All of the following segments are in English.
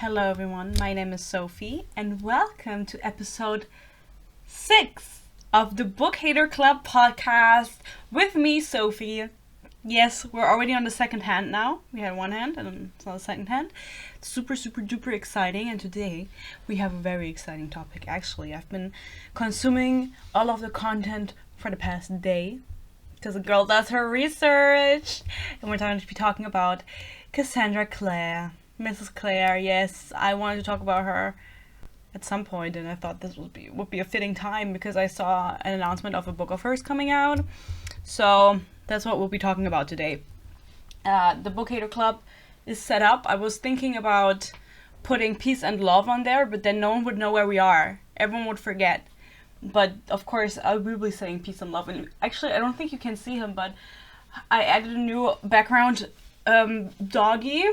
Hello everyone, my name is Sophie and welcome to episode 6 of the Bookhater Club podcast with me, Sophie. Yes, we're already on the second hand now. We had one hand and it's not a second hand. Super duper exciting, and today we have a very exciting topic. Actually, I've been consuming all of the content for the past day because the girl does her research, and we're going to be talking about Cassandra Clare. Mrs. Clare, yes, I wanted to talk about her at some point, and I thought this would be a fitting time because I saw an announcement of a book of hers coming out. So that's what we'll be talking about today. The Bookhater Club is set up. I was thinking about putting peace and love on there, but then no one would know where we are. Everyone would forget. But of course, I will be saying peace and love. And actually, I don't think you can see him, but I added a new background doggy.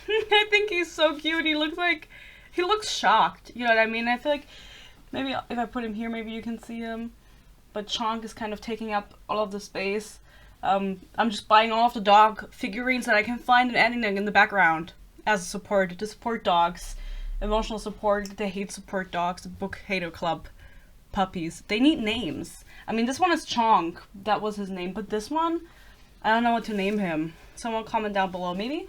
I think he's so cute. He looks shocked. You know what I mean? I feel like maybe if I put him here, maybe you can see him. But Chonk is kind of taking up all of the space. I'm just buying all of the dog figurines that I can find and adding them in the background as a support, to support dogs. Emotional support. They hate support dogs. The Bookhater Club puppies. They need names. I mean, this one is Chonk. That was his name. But this one, I don't know what to name him. Someone comment down below. Maybe,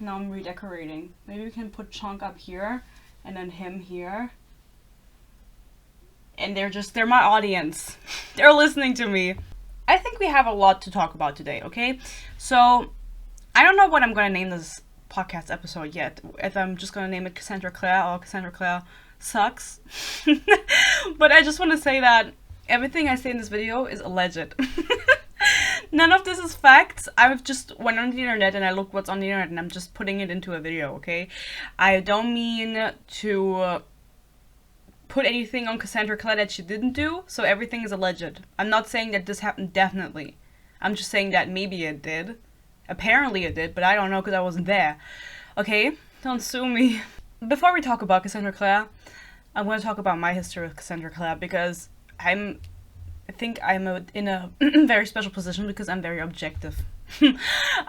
now I'm redecorating. Maybe we can put Chonk up here and then him here. And they're my audience. They're listening to me. I think we have a lot to talk about today, okay? So, I don't know what I'm going to name this podcast episode yet. If I'm just going to name it Cassandra Clare or Cassandra Clare Sucks. But I just want to say that everything I say in this video is alleged. None of this is facts. I've just went on the internet and I looked what's on the internet and I'm just putting it into a video, okay? I don't mean to put anything on Cassandra Clare that she didn't do, so everything is alleged. I'm not saying that this happened definitely. I'm just saying that maybe it did. Apparently it did, but I don't know because I wasn't there. Okay? Don't sue me. Before we talk about Cassandra Clare, I'm going to talk about my history with Cassandra Clare because I think I'm in a very special position because I'm very objective.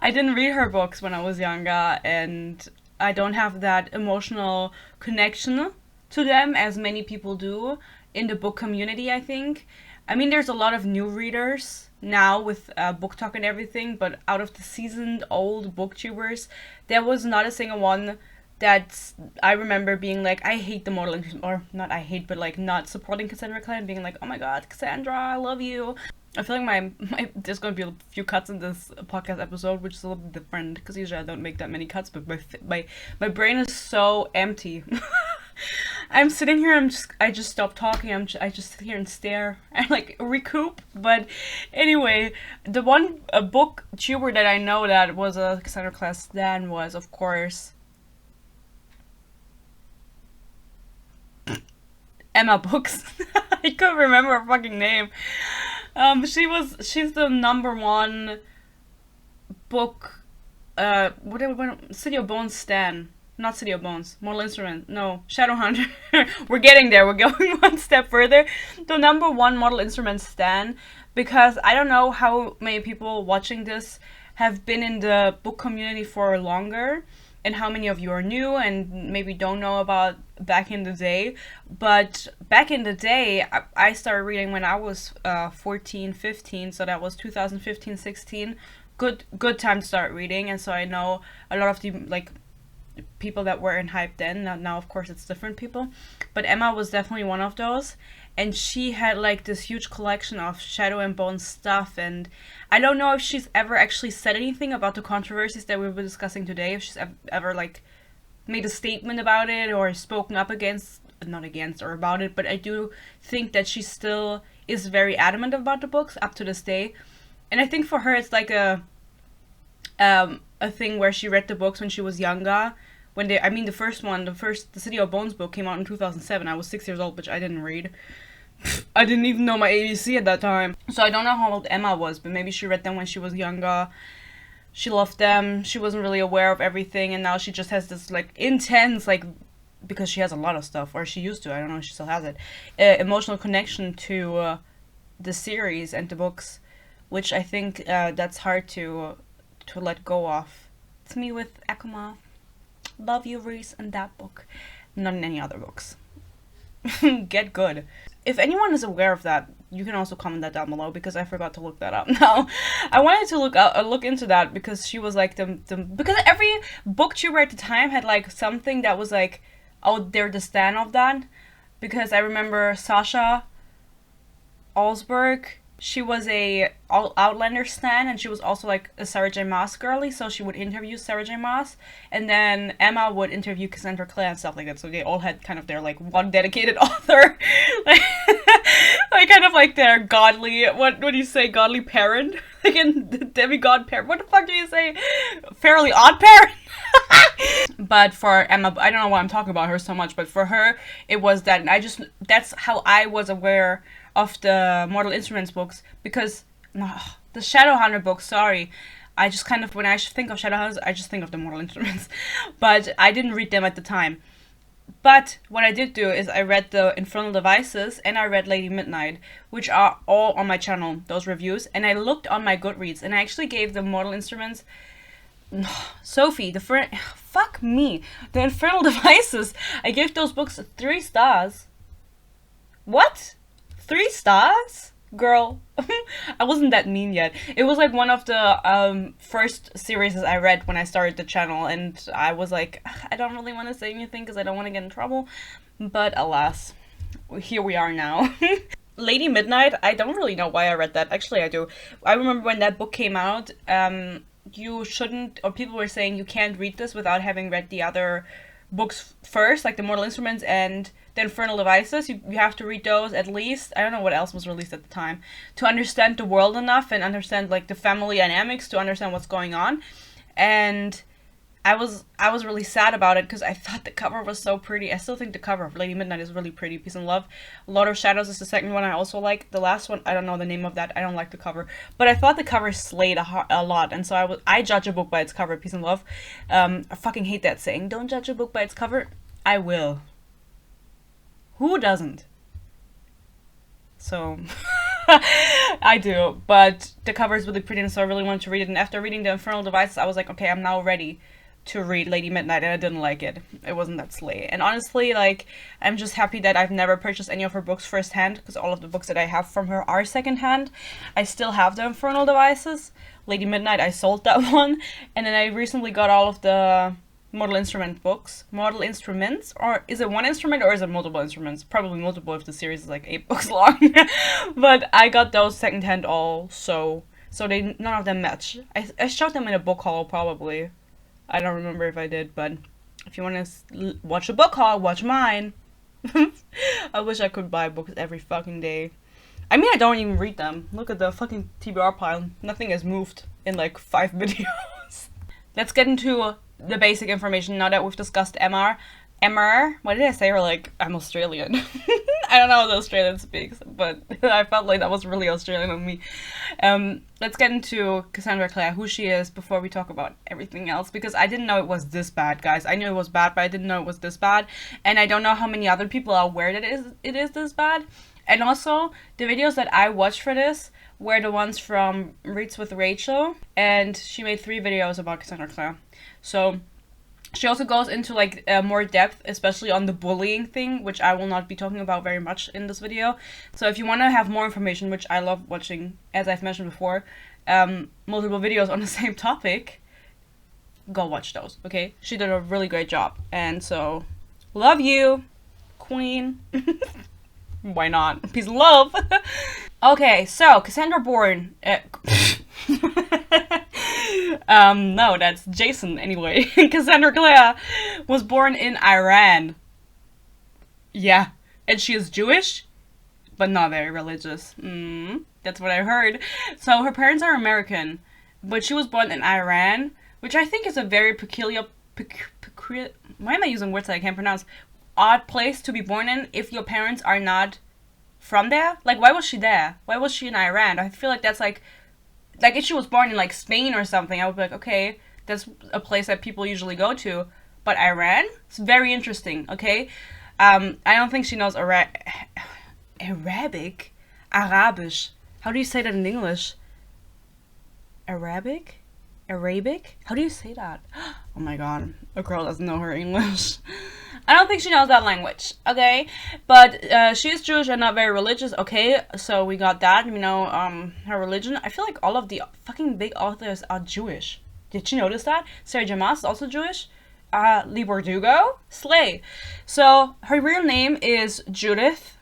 I didn't read her books when I was younger, and I don't have that emotional connection to them as many people do in the book community, I think. I mean, there's a lot of new readers now with Booktok and everything, but out of the seasoned old booktubers, there was not a single one that I remember being like, I hate the model, or not I hate, but like not supporting Cassandra Clare and being like, oh my god, Cassandra, I love you. I feel like there's going to be a few cuts in this podcast episode, which is a little bit different, because usually I don't make that many cuts, but my brain is so empty. I'm sitting here, I just stop talking, I just sit here and stare and like recoup. But anyway, the one booktuber that I know that was a Cassandra Clare stan was, of course, Emmabooks. I couldn't remember her fucking name. She's the number one book, City of Bones stan. Not City of Bones, Mortal Instrument, no, Shadowhunter. We're getting there, we're going one step further. The number one Mortal Instrument stan, because I don't know how many people watching this have been in the book community for longer, and how many of you are new and maybe don't know about back in the day. But back in the day, I started reading when I was 14, 15, so that was 2015, 16. Good time to start reading, and so I know a lot of the like people that were in hype then. Now of course it's different people, but Emma was definitely one of those, and she had like this huge collection of Shadow and Bone stuff, and I don't know if she's ever actually said anything about the controversies that we were discussing today, if she's ever like made a statement about it or spoken up not against or about it, but I do think that she still is very adamant about the books up to this day. And I think for her it's like a thing where she read the books when she was younger. The City of Bones book came out in 2007. I was 6 years old, which I didn't read. I didn't even know my ABC at that time. So I don't know how old Emma was, but maybe she read them when she was younger. She loved them. She wasn't really aware of everything, and now she just has this like intense, like, because she has a lot of stuff, or she used to, I don't know if she still has it, emotional connection to the series and the books, which I think that's hard to let go of. It's me with Akuma. Love you, Reese, in that book. Not in any other books. Get good. If anyone is aware of that, you can also comment that down below, because I forgot to look that up. Now, I wanted to look into that, because she was like because every booktuber at the time had like something that was like, oh, they're the stan of that. Because I remember Sasha Alsberg, she was a Outlander stan, and she was also like a Sarah J Maas girly, so she would interview Sarah J Maas, and then Emma would interview Cassandra Clare and stuff like that, so they all had kind of their like one dedicated author, like kind of like their godly, what do you say, godly parent, like in demigod parent, what the fuck do you say, Fairly Odd Parent? But for Emma, I don't know why I'm talking about her so much, but for her, it was that, and that's how I was aware of the Mortal Instruments books, because the Shadowhunter books, sorry, I just kind of, when I think of Shadowhunters, I just think of the Mortal Instruments, but I didn't read them at the time. But what I did do is I read the Infernal Devices, and I read Lady Midnight, which are all on my channel, those reviews, and I looked on my Goodreads, and I actually gave the Mortal Instruments, Sophie, fuck me, the Infernal Devices, I gave those books 3 stars. What? 3 stars? Girl, I wasn't that mean yet. It was like one of the first series I read when I started the channel, and I was like, I don't really want to say anything because I don't want to get in trouble, but alas, here we are now. Lady Midnight, I don't really know why I read that. Actually, I do. I remember when that book came out, you shouldn't, or people were saying you can't read this without having read the other books first, like the Mortal Instruments and the Infernal Devices. You have to read those at least. I don't know what else was released at the time, to understand the world enough and understand like the family dynamics, to understand what's going on. And I was really sad about it, because I thought the cover was so pretty. I still think the cover of Lady Midnight is really pretty. Peace and Love. A Lot of Shadows is the second one I also like. The last one, I don't know the name of that. I don't like the cover. But I thought the cover slayed a lot. And so I judge a book by its cover. Peace and Love. I fucking hate that saying. Don't judge a book by its cover. I will. Who doesn't? So... I do. But the cover is really pretty, and so I really wanted to read it. And after reading the Infernal Devices, I was like, okay, I'm now ready to read Lady Midnight, and I didn't like it. It wasn't that slay. And honestly, like, I'm just happy that I've never purchased any of her books firsthand, because all of the books that I have from her are secondhand. I still have the Infernal Devices. Lady Midnight, I sold that one. And then I recently got all of the Mortal Instrument books. Mortal Instruments? Or is it one instrument, or is it multiple instruments? Probably multiple if the series is like 8 books long. But I got those secondhand also. So none of them match. I showed them in a book haul, probably. I don't remember if I did, but if you want to watch a book haul, watch mine. I wish I could buy books every fucking day. I mean, I don't even read them. Look at the fucking TBR pile. Nothing has moved in like 5 videos. Let's get into the basic information now that we've discussed Emma. What did I say? Her like, I'm Australian. I don't know how the Australian speaks, but I felt like that was really Australian of me. Let's get into Cassandra Clare, who she is, before we talk about everything else, because I didn't know it was this bad, guys. I knew it was bad, but I didn't know it was this bad, and I don't know how many other people are aware that it is this bad. And also, the videos that I watched for this were the ones from Reads with Rachel, and she made 3 videos about Cassandra Clare. So she also goes into like more depth, especially on the bullying thing, which I will not be talking about very much in this video. So if you want to have more information, which I love watching, as I've mentioned before, multiple videos on the same topic, go watch those, okay? She did a really great job, and so love you, queen. Why not? Peace and love. Okay, so Cassandra born no, that's Jason anyway. Cassandra Clare was born in Iran. Yeah, and she is Jewish, but not very religious. That's what I heard. So her parents are American, but she was born in Iran, which I think is a very peculiar, why am I using words that I can't pronounce? Odd place to be born in if your parents are not from there. Like, why was she there? Why was she in Iran? I feel like that's like if she was born in like Spain or something, I would be like, okay, that's a place that people usually go to. But Iran? It's very interesting, okay? I don't think she knows Arabic? Arabisch. How do you say that in English? Arabic? Arabic? How do you say that? Oh my god, a girl doesn't know her English. I don't think she knows that language, okay? But she is Jewish and not very religious, okay? So we got that, you know, her religion. I feel like all of the fucking big authors are Jewish. Did you notice that? Sarah J. Maas is also Jewish. Lee Bardugo, slay. So her real name is Judith,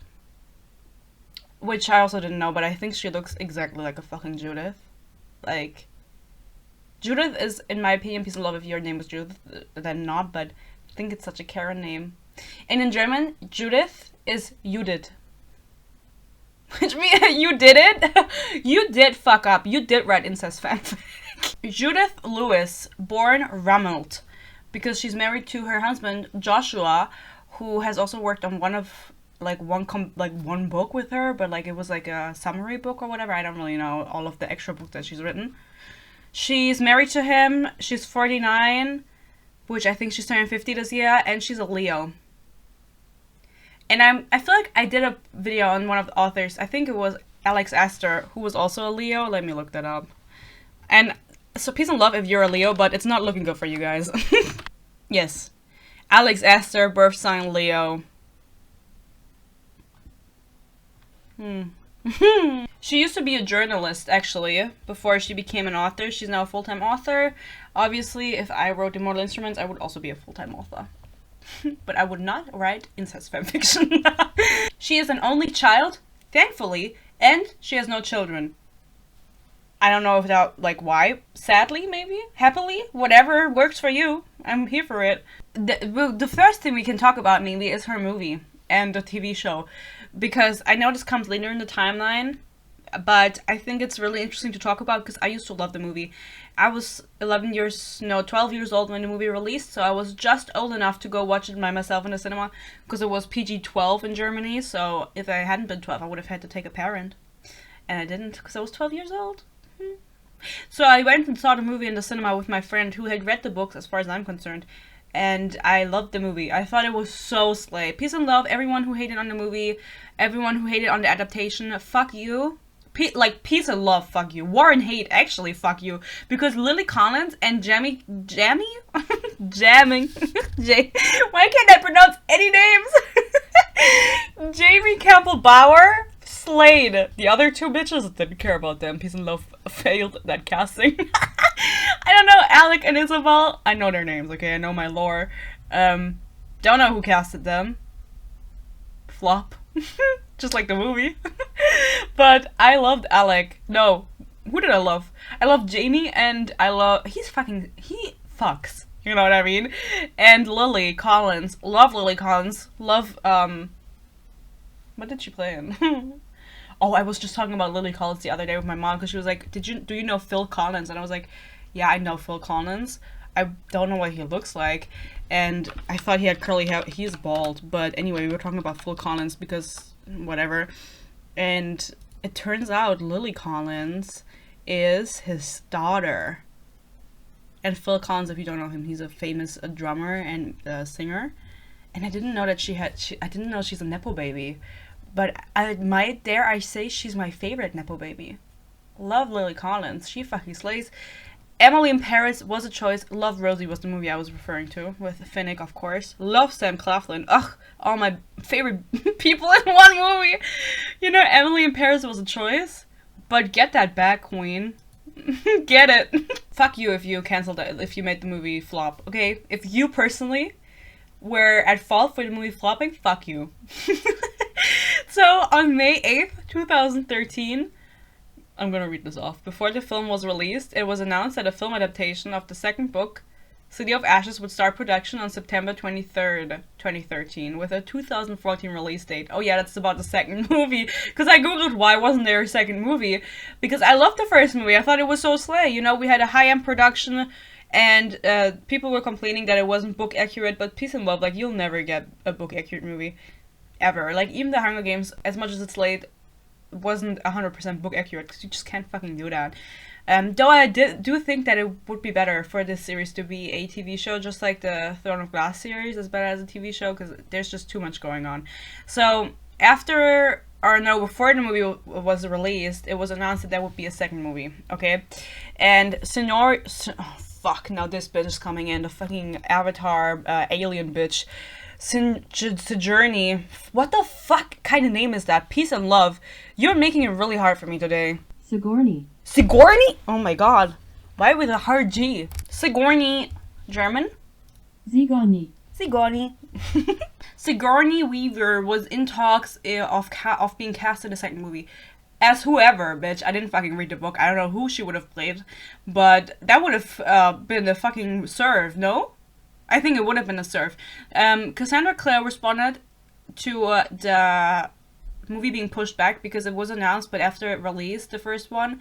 which I also didn't know, but I think she looks exactly like a fucking Judith. Like, Judith is, in my opinion, peace and love. If your name was Judith, then not, but I think it's such a Karen name. And in German, Judith is Judith. Which means you did it. You did fuck up. You did write incest fanfic. Judith Lewis, born Rammelt, because she's married to her husband Joshua, who has also worked on one book with her, but like it was like a summary book or whatever. I don't really know all of the extra books that she's written. She's married to him. She's 49, which I think she's turning 50 this year, and she's a Leo. And I feel like I did a video on one of the authors. I think it was Alex Astor, who was also a Leo. Let me look that up. And so peace and love if you're a Leo, but it's not looking good for you guys. Yes. Alex Astor, birth sign Leo. She used to be a journalist, actually, before she became an author. She's now a full-time author. Obviously, if I wrote Immortal Instruments, I would also be a full-time author. But I would not write incest fanfiction. She is an only child, thankfully, and she has no children. I don't know if that, like, why. Sadly, maybe? Happily? Whatever works for you. I'm here for it. The first thing we can talk about, mainly, is her movie and the TV show. Because I know this comes later in the timeline, but I think it's really interesting to talk about because I used to love the movie. I was 12 years old when the movie released, so I was just old enough to go watch it by myself in the cinema because it was PG-12 in Germany, so if I hadn't been 12, I would have had to take a parent. And I didn't because I was 12 years old. So I went and saw the movie in the cinema with my friend who had read the books, as far as I'm concerned, and I loved the movie. I thought it was so slay. Peace and love, everyone who hated on the movie, everyone who hated on the adaptation, fuck you. Peace and love, fuck you. War and hate, actually, fuck you. Because Lily Collins and Jamming? Why can't I pronounce any names? Jamie Campbell Bower slayed. The other two bitches didn't care about them. Peace and love failed that casting. I don't know, Alec and Isabel. I know their names, okay? I know my lore. Don't know who casted them. Flop. Just like the movie. But I loved Alec. No, who did I love? I love Jamie and he fucks. You know what I mean? And Lily Collins. Love Lily Collins. Love, what did she play in? Oh, I was just talking about Lily Collins the other day with my mom because she was like, do you know Phil Collins? And I was like, yeah, I know Phil Collins. I don't know what he looks like. And I thought he had curly hair. He's bald. But anyway, we were talking about Phil Collins because whatever. And it turns out Lily Collins is his daughter. And Phil Collins, if you don't know him, he's a famous drummer and singer. And I didn't know that I didn't know she's a Nepo baby. But dare I say she's my favorite Nepo baby. Love Lily Collins. She fucking slays. Emily in Paris was a choice. Love Rosie was the movie I was referring to, with Finnick, of course. Love Sam Claflin. Ugh, all my favorite people in one movie. You know, Emily in Paris was a choice. But get that back, queen. Get it. Fuck you if you canceled it, if you made the movie flop, okay? If you personally were at fault for the movie flopping, fuck you. So, on May 8th, 2013... I'm gonna read this off. Before the film was released, it was announced that a film adaptation of the second book, City of Ashes, would start production on September 23rd, 2013, with a 2014 release date. Oh yeah, that's about the second movie. Because I googled why wasn't there a second movie. Because I loved the first movie. I thought it was so slay. You know, we had a high-end production, and people were complaining that it wasn't book accurate, but peace and love, like, you'll never get a book accurate movie. Ever. Like, even The Hunger Games, as much as it's late, wasn't 100% book accurate because you just can't fucking do that. Though I do think that it would be better for this series to be a TV show, just like the Throne of Glass series is better as a TV show because there's just too much going on. So before the movie was released, it was announced that there would be a second movie. Okay, and fuck, now this bitch is coming in, the fucking Avatar alien bitch. Sojourney. What the fuck kind of name is that? Peace and love. You're making it really hard for me today. Sigourney. Sigourney? Oh my god. Why with a hard G? Sigourney. German? Sigourney. Sigourney. Sigourney Weaver was in talks of being cast in the second movie. As whoever, bitch. I didn't fucking read the book. I don't know who she would have played. But that would have been the fucking serve, no? I think it would have been a serve. Cassandra Clare responded to the movie being pushed back because it was announced, but after it released, the first one,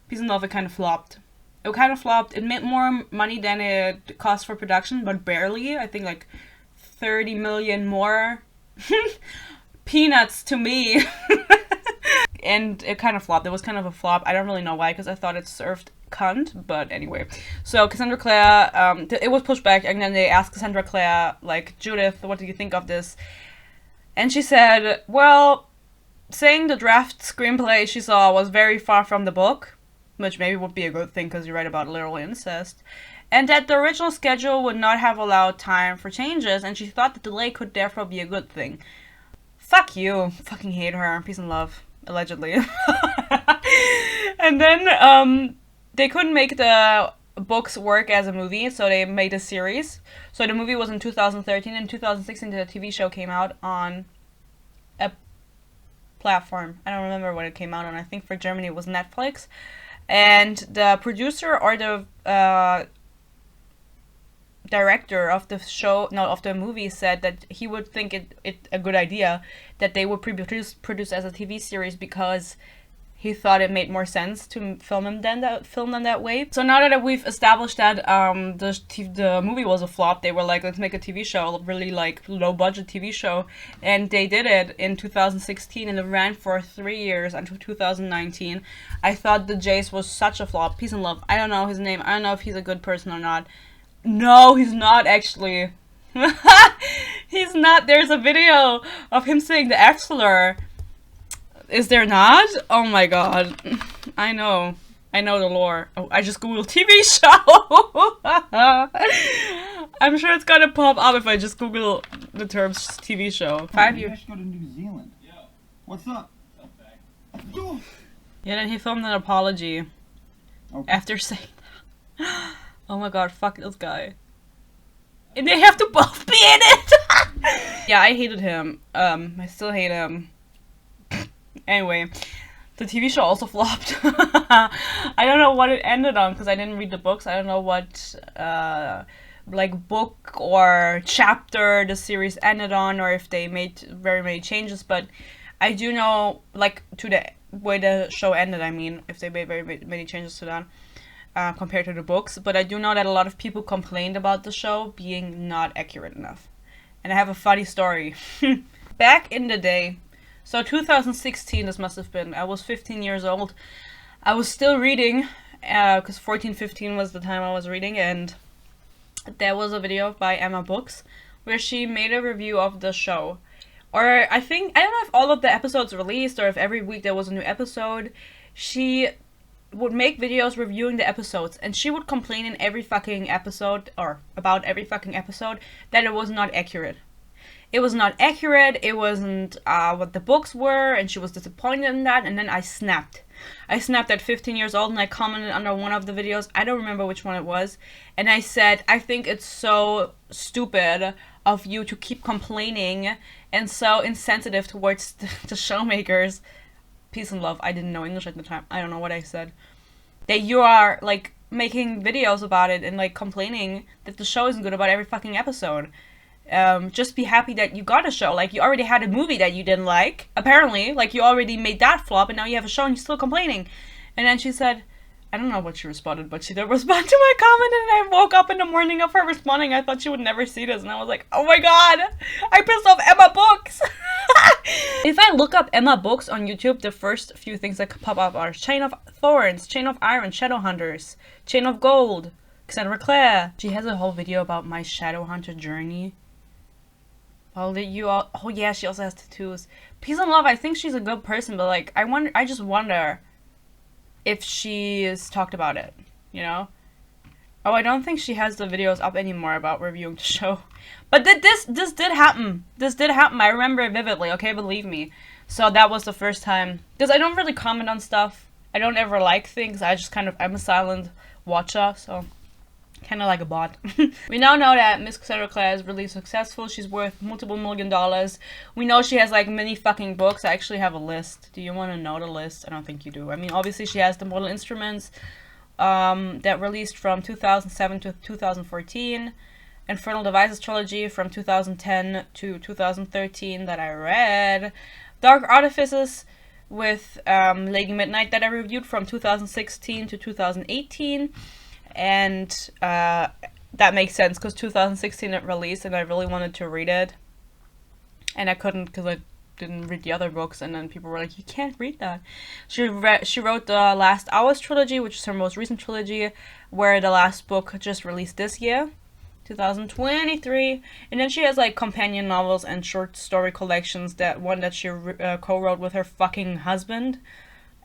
Peace and Love, it kind of flopped. It made more money than it cost for production, but barely. I think like 30 million more. Peanuts to me. And it kind of flopped. It was kind of a flop. I don't really know why, because I thought it served cunt, but anyway. So Cassandra Clare, it was pushed back, and then they asked Cassandra Clare, like, Judith, what do you think of this? And she said, well, saying the draft screenplay she saw was very far from the book, which maybe would be a good thing because you write about literal incest, and that the original schedule would not have allowed time for changes, and she thought the delay could therefore be a good thing. Fuck you. Fucking hate her. Peace and love. Allegedly. And then, they couldn't make the books work as a movie, so they made a series. So the movie was in 2013, and in 2016 the TV show came out on a platform. I don't remember what it came out on. I think for Germany it was Netflix. And the producer or the director of the show, no, of the movie, said that he would think it a good idea that they would produce as a TV series because he thought it made more sense to film them that way. So now that we've established that the movie was a flop, they were like, let's make a TV show, a really like low budget TV show, and they did it in 2016, and it ran for 3 years until 2019. I thought the Jace was such a flop. Peace and love. I don't know his name. I don't know if he's a good person or not. No, he's not actually. He's not. There's a video of him saying the F slur. Is there not? Oh my god. I know the lore. Oh, I just googled TV show. I'm sure it's gonna pop up if I just Google the terms TV show. 5 years. I should go to New Zealand. Yeah. What's up? Yeah, then he filmed an apology. Okay. After saying that. Oh my god, fuck this guy. And they have to both be in it! Yeah, I hated him. I still hate him. Anyway, the TV show also flopped. I don't know what it ended on, because I didn't read the books. I don't know what, like, book or chapter the series ended on, or if they made very many changes, but I do know, like, to the way the show ended, I mean, if they made very many changes to that. Compared to the books, but I do know that a lot of people complained about the show being not accurate enough. And I have a funny story. Back in the day, so 2016 this must have been, I was 15 years old. I was still reading, because 14, 15 was the time I was reading, and there was a video by Emmabooks where she made a review of the show. Or I don't know if all of the episodes released or if every week there was a new episode. She would make videos reviewing the episodes, and she would complain in every fucking episode, or about every fucking episode, that it was not accurate. It was not accurate, it wasn't what the books were, and she was disappointed in that, and then I snapped. I snapped at 15 years old, and I commented under one of the videos, I don't remember which one it was, and I said, I think it's so stupid of you to keep complaining, and so insensitive towards the showmakers. Peace and love. I didn't know English at the time. I don't know what I said. That you are, like, making videos about it and, like, complaining that the show isn't good about every fucking episode. Just be happy that you got a show. Like, you already had a movie that you didn't like. Apparently. Like, you already made that flop, and now you have a show and you're still complaining. And then she said, I don't know what she responded, but she did respond to my comment, and I woke up in the morning of her responding. I thought she would never see this, and I was like, oh my god, I pissed off Emmabooks. If I look up Emmabooks on YouTube, the first few things that pop up are Chain of Thorns, Chain of Iron, Shadowhunters, Chain of Gold, Cassandra Clare. She has a whole video about my Shadowhunter journey. Oh yeah, she also has tattoos. Peace and love, I think she's a good person, but like, I just wonder if she's talked about it, you know? Oh, I don't think she has the videos up anymore about reviewing the show. But this did happen. This did happen. I remember it vividly, okay? Believe me. So that was the first time. Because I don't really comment on stuff. I don't ever like things. I just kind of, I'm a silent watcher, so kind of like a bot. We now know that Miss Cassandra Clare is really successful. She's worth multiple $1 million. We know she has like many fucking books. I actually have a list. Do you want to know the list? I don't think you do. I mean, obviously she has the Mortal Instruments that released from 2007 to 2014. Infernal Devices trilogy from 2010 to 2013 that I read. Dark Artifices with Lady Midnight that I reviewed from 2016 to 2018. And that makes sense because 2016 it released and I really wanted to read it. And I couldn't because I didn't read the other books, and then people were like, you can't read that. She wrote the Last Hours trilogy, which is her most recent trilogy, where the last book just released this year, 2023. And then she has like companion novels and short story collections. That one that she co-wrote with her fucking husband,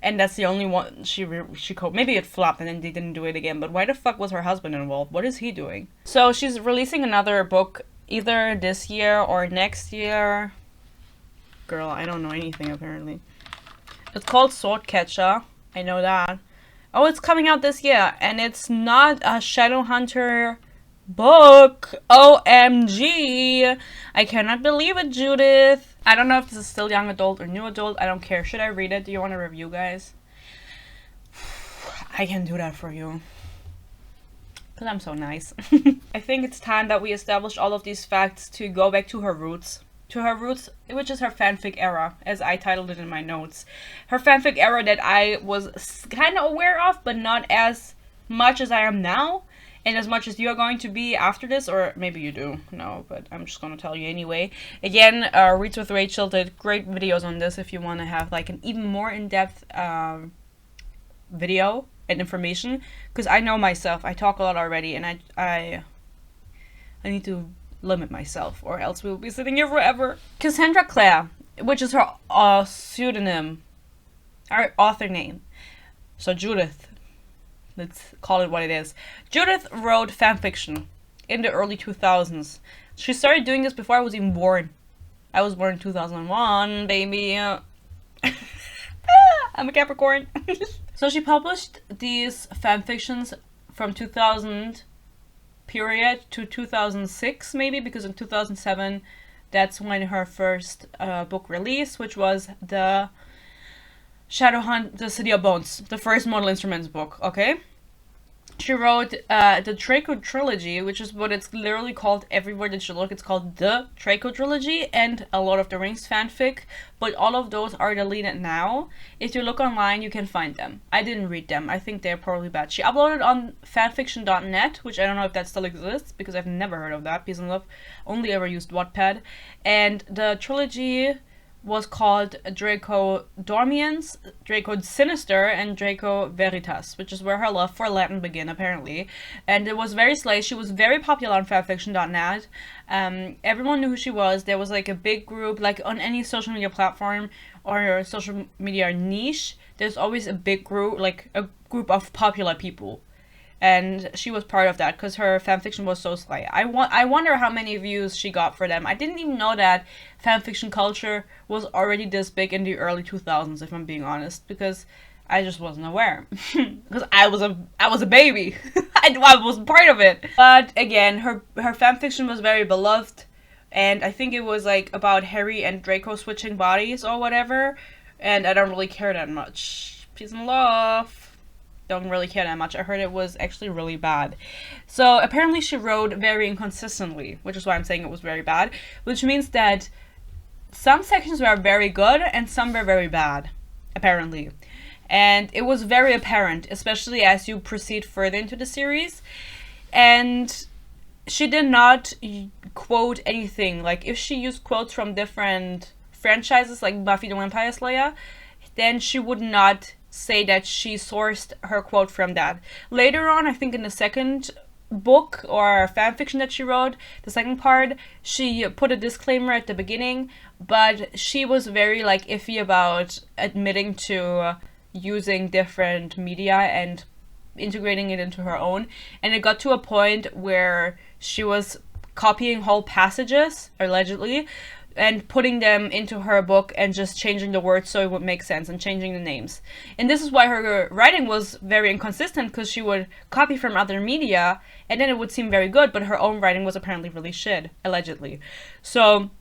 and that's the only one she maybe it flopped and then they didn't do it again. But why the fuck was her husband involved? What is he doing? So she's releasing another book either this year or next year. Girl, I don't know anything apparently. It's called Swordcatcher. I know that. Oh, it's coming out this year, and it's not a Shadowhunter book. OMG. I cannot believe it, Judith. I don't know if this is still young adult or new adult. I don't care. Should I read it? Do you want a review, guys? I can do that for you. Because I'm so nice. I think it's time that we establish all of these facts to go back to her roots. To her roots, which is her fanfic era, as I titled it in my notes. Her fanfic era that I was kind of aware of, but not as much as I am now. And as much as you are going to be after this, or maybe you do, no, but I'm just going to tell you anyway. Again, Reads with Rachel did great videos on this if you want to have like an even more in-depth video and information. Because I know myself, I talk a lot already, and I need to limit myself, or else we will be sitting here forever. Cassandra Clare, which is her pseudonym, her author name. So Judith. Let's call it what it is. Judith wrote fanfiction in the early 2000s. She started doing this before I was even born. I was born in 2001, baby. I'm a Capricorn. So she published these fanfictions from 2000 period to 2006 maybe, because in 2007 that's when her first book released, which was the Shadowhunt, the City of Bones, the first Mortal Instruments book, okay? She wrote the Draco Trilogy, which is what it's literally called everywhere that you look. It's called the Draco Trilogy, and a Lord of the Rings fanfic, but all of those are deleted now. If you look online, you can find them. I didn't read them. I think they're probably bad. She uploaded on fanfiction.net, which I don't know if that still exists, because I've never heard of that. Peace and love. Only ever used Wattpad. And the trilogy was called Draco Dormiens, Draco Sinister, and Draco Veritas, which is where her love for Latin began, apparently. And it was very slay. She was very popular on fanfiction.net. Everyone knew who she was. There was like a big group, like on any social media platform or social media niche, there's always a big group, like a group of popular people. And she was part of that because her fanfiction was so slay. I wonder how many views she got for them. I didn't even know that fanfiction culture was already this big in the early 2000s, if I'm being honest, because I just wasn't aware. Because I was a baby. I wasn't part of it. But again, her fanfiction was very beloved, and I think it was like about Harry and Draco switching bodies or whatever. And I don't really care that much. Peace and love. Don't really care that much. I heard it was actually really bad. So apparently she wrote very inconsistently, which is why I'm saying it was very bad, which means that some sections were very good and some were very bad, apparently. And it was very apparent, especially as you proceed further into the series. And she did not quote anything. Like, if she used quotes from different franchises, like Buffy the Vampire Slayer, then she would not say that she sourced her quote from that. Later on, I think in the second book or fanfiction that she wrote, the second part, she put a disclaimer at the beginning, but she was very like iffy about admitting to using different media and integrating it into her own. And it got to a point where she was copying whole passages, allegedly, and putting them into her book and just changing the words so it would make sense and changing the names. And this is why her writing was very inconsistent, because she would copy from other media and then it would seem very good, but her own writing was apparently really shit, allegedly. So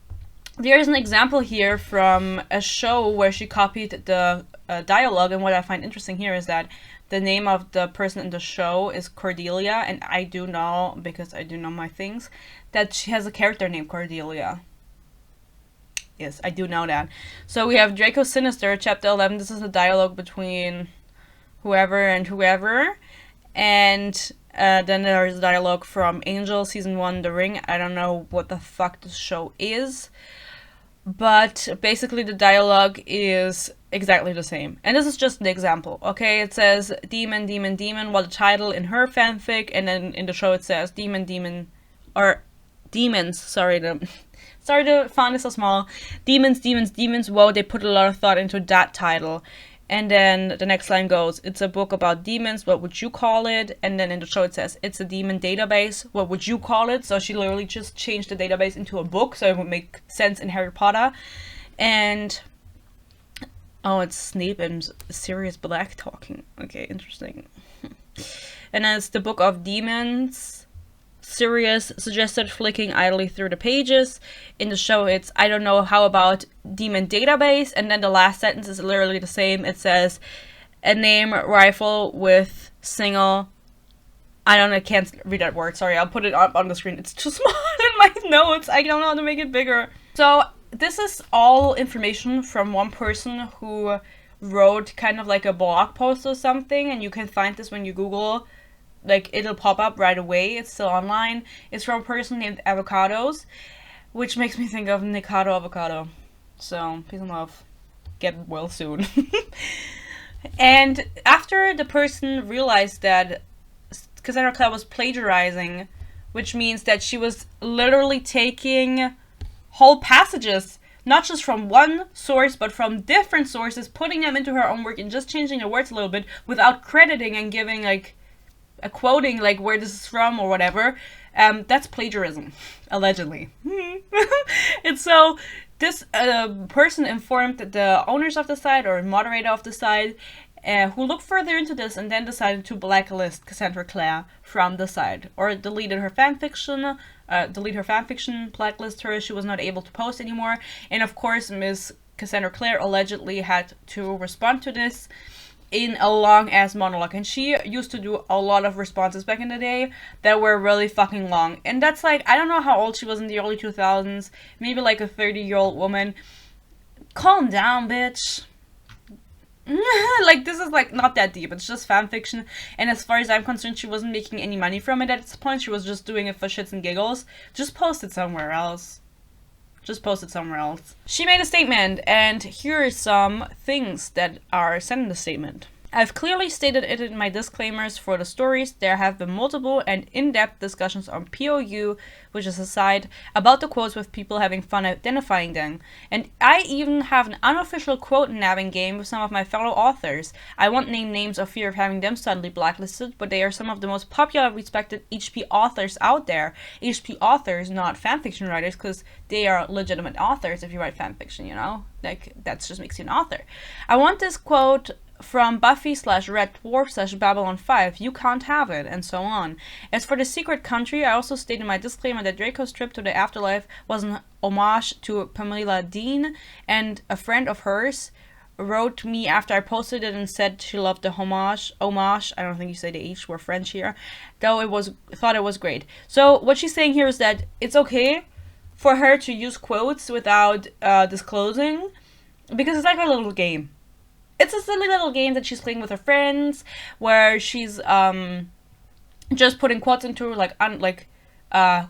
there's an example here from a show where she copied the dialogue, and what I find interesting here is that the name of the person in the show is Cordelia, and I do know, because I do know my things, that she has a character named Cordelia. Yes, I do know that. So we have Draco Sinister, chapter 11. This is a dialogue between whoever and whoever. And then there's a dialogue from Angel, season 1, The Ring. I don't know what the fuck this show is. But basically the dialogue is exactly the same. And this is just an example, okay? It says demon, demon, demon, while the title in her fanfic, and then in the show it says demon, demon, or demons, sorry, the font is so small. Demons, demons, demons. Whoa, they put a lot of thought into that title. And then the next line goes, it's a book about demons, what would you call it? And then in the show it says, it's a demon database, what would you call it? So she literally just changed the database into a book, so it would make sense in Harry Potter. And, oh, it's Snape and Sirius Black talking. Okay, interesting. And then it's the book of demons. Sirius suggested flicking idly through the pages. In the show it's, I don't know, how about demon database? And then the last sentence is literally the same. It says, a name rifle with single, I don't know, I can't read that word, sorry, I'll put it up on the screen. It's too small in my notes, I don't know how to make it bigger. So this is all information from one person who wrote kind of like a blog post or something, and you can find this when you Google. Like, it'll pop up right away. It's still online. It's from a person named Avocados, which makes me think of Nikado Avocado. So, peace and love. Get well soon. And after the person realized that Cassandra Clare was plagiarizing, which means that she was literally taking whole passages, not just from one source, but from different sources, putting them into her own work and just changing the words a little bit without crediting and giving, like, a quoting, like, where this is from or whatever, that's plagiarism, allegedly. And so this person informed the owners of the site, or moderator of the site, who looked further into this and then decided to blacklist Cassandra Clare from the site, or delete her fanfiction, blacklist her. She was not able to post anymore. And of course, Miss Cassandra Clare allegedly had to respond to this in a long ass monologue, and she used to do a lot of responses back in the day that were really fucking long. And that's like, I don't know how old she was in the early 2000s, maybe like a 30-year-old woman. Calm down, bitch. Like, this is like not that deep, it's just fan fiction, and as far as I'm concerned, she wasn't making any money from it at this point. She was just doing it for shits and giggles. Just post it somewhere else. Just post it somewhere else. She made a statement, and here are some things that are said in the statement. I've clearly stated it in my disclaimers for the stories. There have been multiple and in-depth discussions on POU, which is a site, about the quotes with people having fun identifying them. And I even have an unofficial quote nabbing game with some of my fellow authors. I won't name names of fear of having them suddenly blacklisted, but they are some of the most popular, respected HP authors out there. HP authors, not fanfiction writers, because they are legitimate authors if you write fanfiction, you know? Like, that just makes you an author. I want this quote from Buffy/Red Dwarf/Babylon 5, you can't have it, and so on. As for the secret country, I also stated in my disclaimer that Draco's trip to the afterlife was an homage to Pamela Dean, and a friend of hers wrote me after I posted it and said she loved the homage, I don't think you say the H, we're French here, though thought it was great. So what she's saying here is that it's okay for her to use quotes without disclosing, because it's like a little game. It's a silly little game that she's playing with her friends, where she's just putting quotes into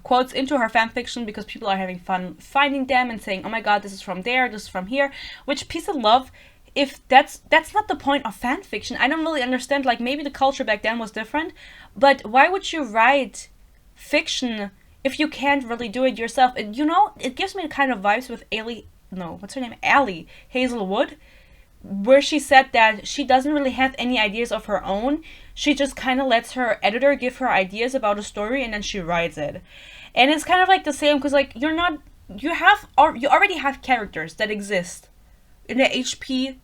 quotes into her fanfiction because people are having fun finding them and saying, "Oh my god, this is from there, this is from here." Which, peace of love, if that's not the point of fanfiction. I don't really understand. Like, maybe the culture back then was different, but why would you write fiction if you can't really do it yourself? And, you know, it gives me the kind of vibes with Allie Hazelwood. where she said that she doesn't really have any ideas of her own. She just kind of lets her editor give her ideas about a story and then she writes it. And it's kind of like the same, because like you already have characters that exist in the HP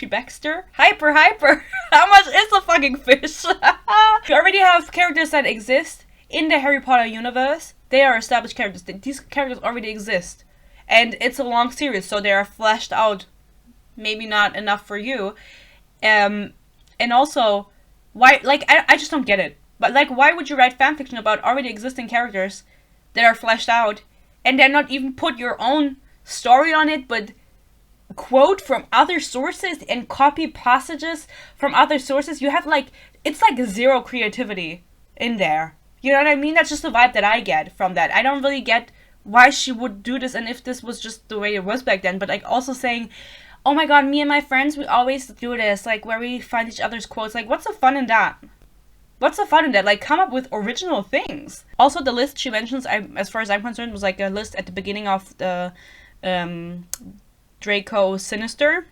Baxter? Hyper! How much is a fucking fish? You already have characters that exist in the Harry Potter universe. They are established characters. These characters already exist. And it's a long series, so they are fleshed out. Maybe not enough for you. And also, why, like, I just don't get it. But, like, why would you write fanfiction about already existing characters that are fleshed out, and then not even put your own story on it, but quote from other sources and copy passages from other sources? You have, like, it's like zero creativity in there. You know what I mean? That's just the vibe that I get from that. I don't really get why she would do this, and if this was just the way it was back then, but, like, also saying, oh my god, me and my friends, we always do this, like, where we find each other's quotes. Like, what's the fun in that? What's the fun in that? Like, come up with original things. Also, the list she mentions, as far as I'm concerned, was like a list at the beginning of the Draco Sinister,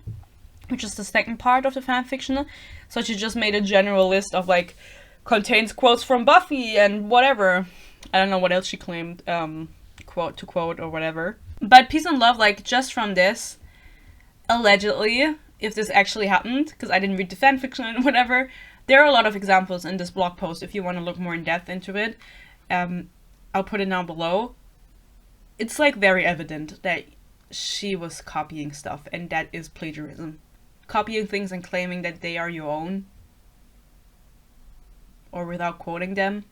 which is the second part of the fanfiction. So she just made a general list of, like, contains quotes from Buffy and whatever. I don't know what else she claimed, quote to quote or whatever. But Peace and Love, like, just from this, allegedly, if this actually happened, because I didn't read the fanfiction and whatever, there are a lot of examples in this blog post if you want to look more in depth into it. I'll put it down below. It's, like, very evident that she was copying stuff, and that is plagiarism. Copying things and claiming that they are your own, or without quoting them.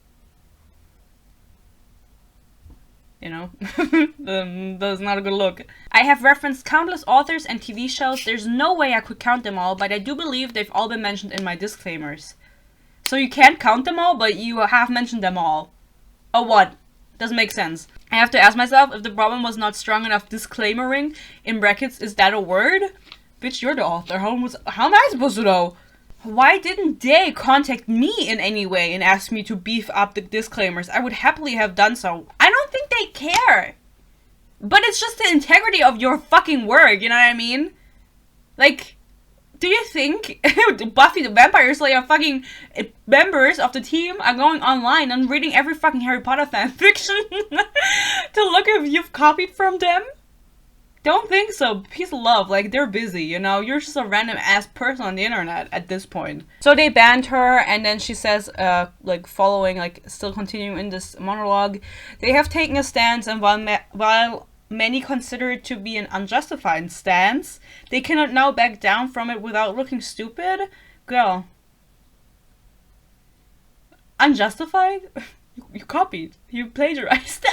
You know, that's not a good look. I have referenced countless authors and TV shows. There's no way I could count them all, but I do believe they've all been mentioned in my disclaimers. So you can't count them all, but you have mentioned them all. Oh, what? Doesn't make sense. I have to ask myself if the problem was not strong enough disclaimering, in brackets, is that a word? Bitch, you're the author. How am I supposed to know? Why didn't they contact me in any way and ask me to beef up the disclaimers? I would happily have done so. I don't think they care. But it's just the integrity of your fucking work, you know what I mean? Like, do you think Buffy the Vampire Slayer fucking members of the team are going online and reading every fucking Harry Potter fanfiction to look if you've copied from them? Don't think so. Peace and love. Like, they're busy, you know? You're just a random ass person on the internet at this point. So they banned her, and then she says, like, following, like, still continuing in this monologue, they have taken a stance, and while many consider it to be an unjustified stance, they cannot now back down from it without looking stupid? Girl. Unjustified? You copied. You plagiarized.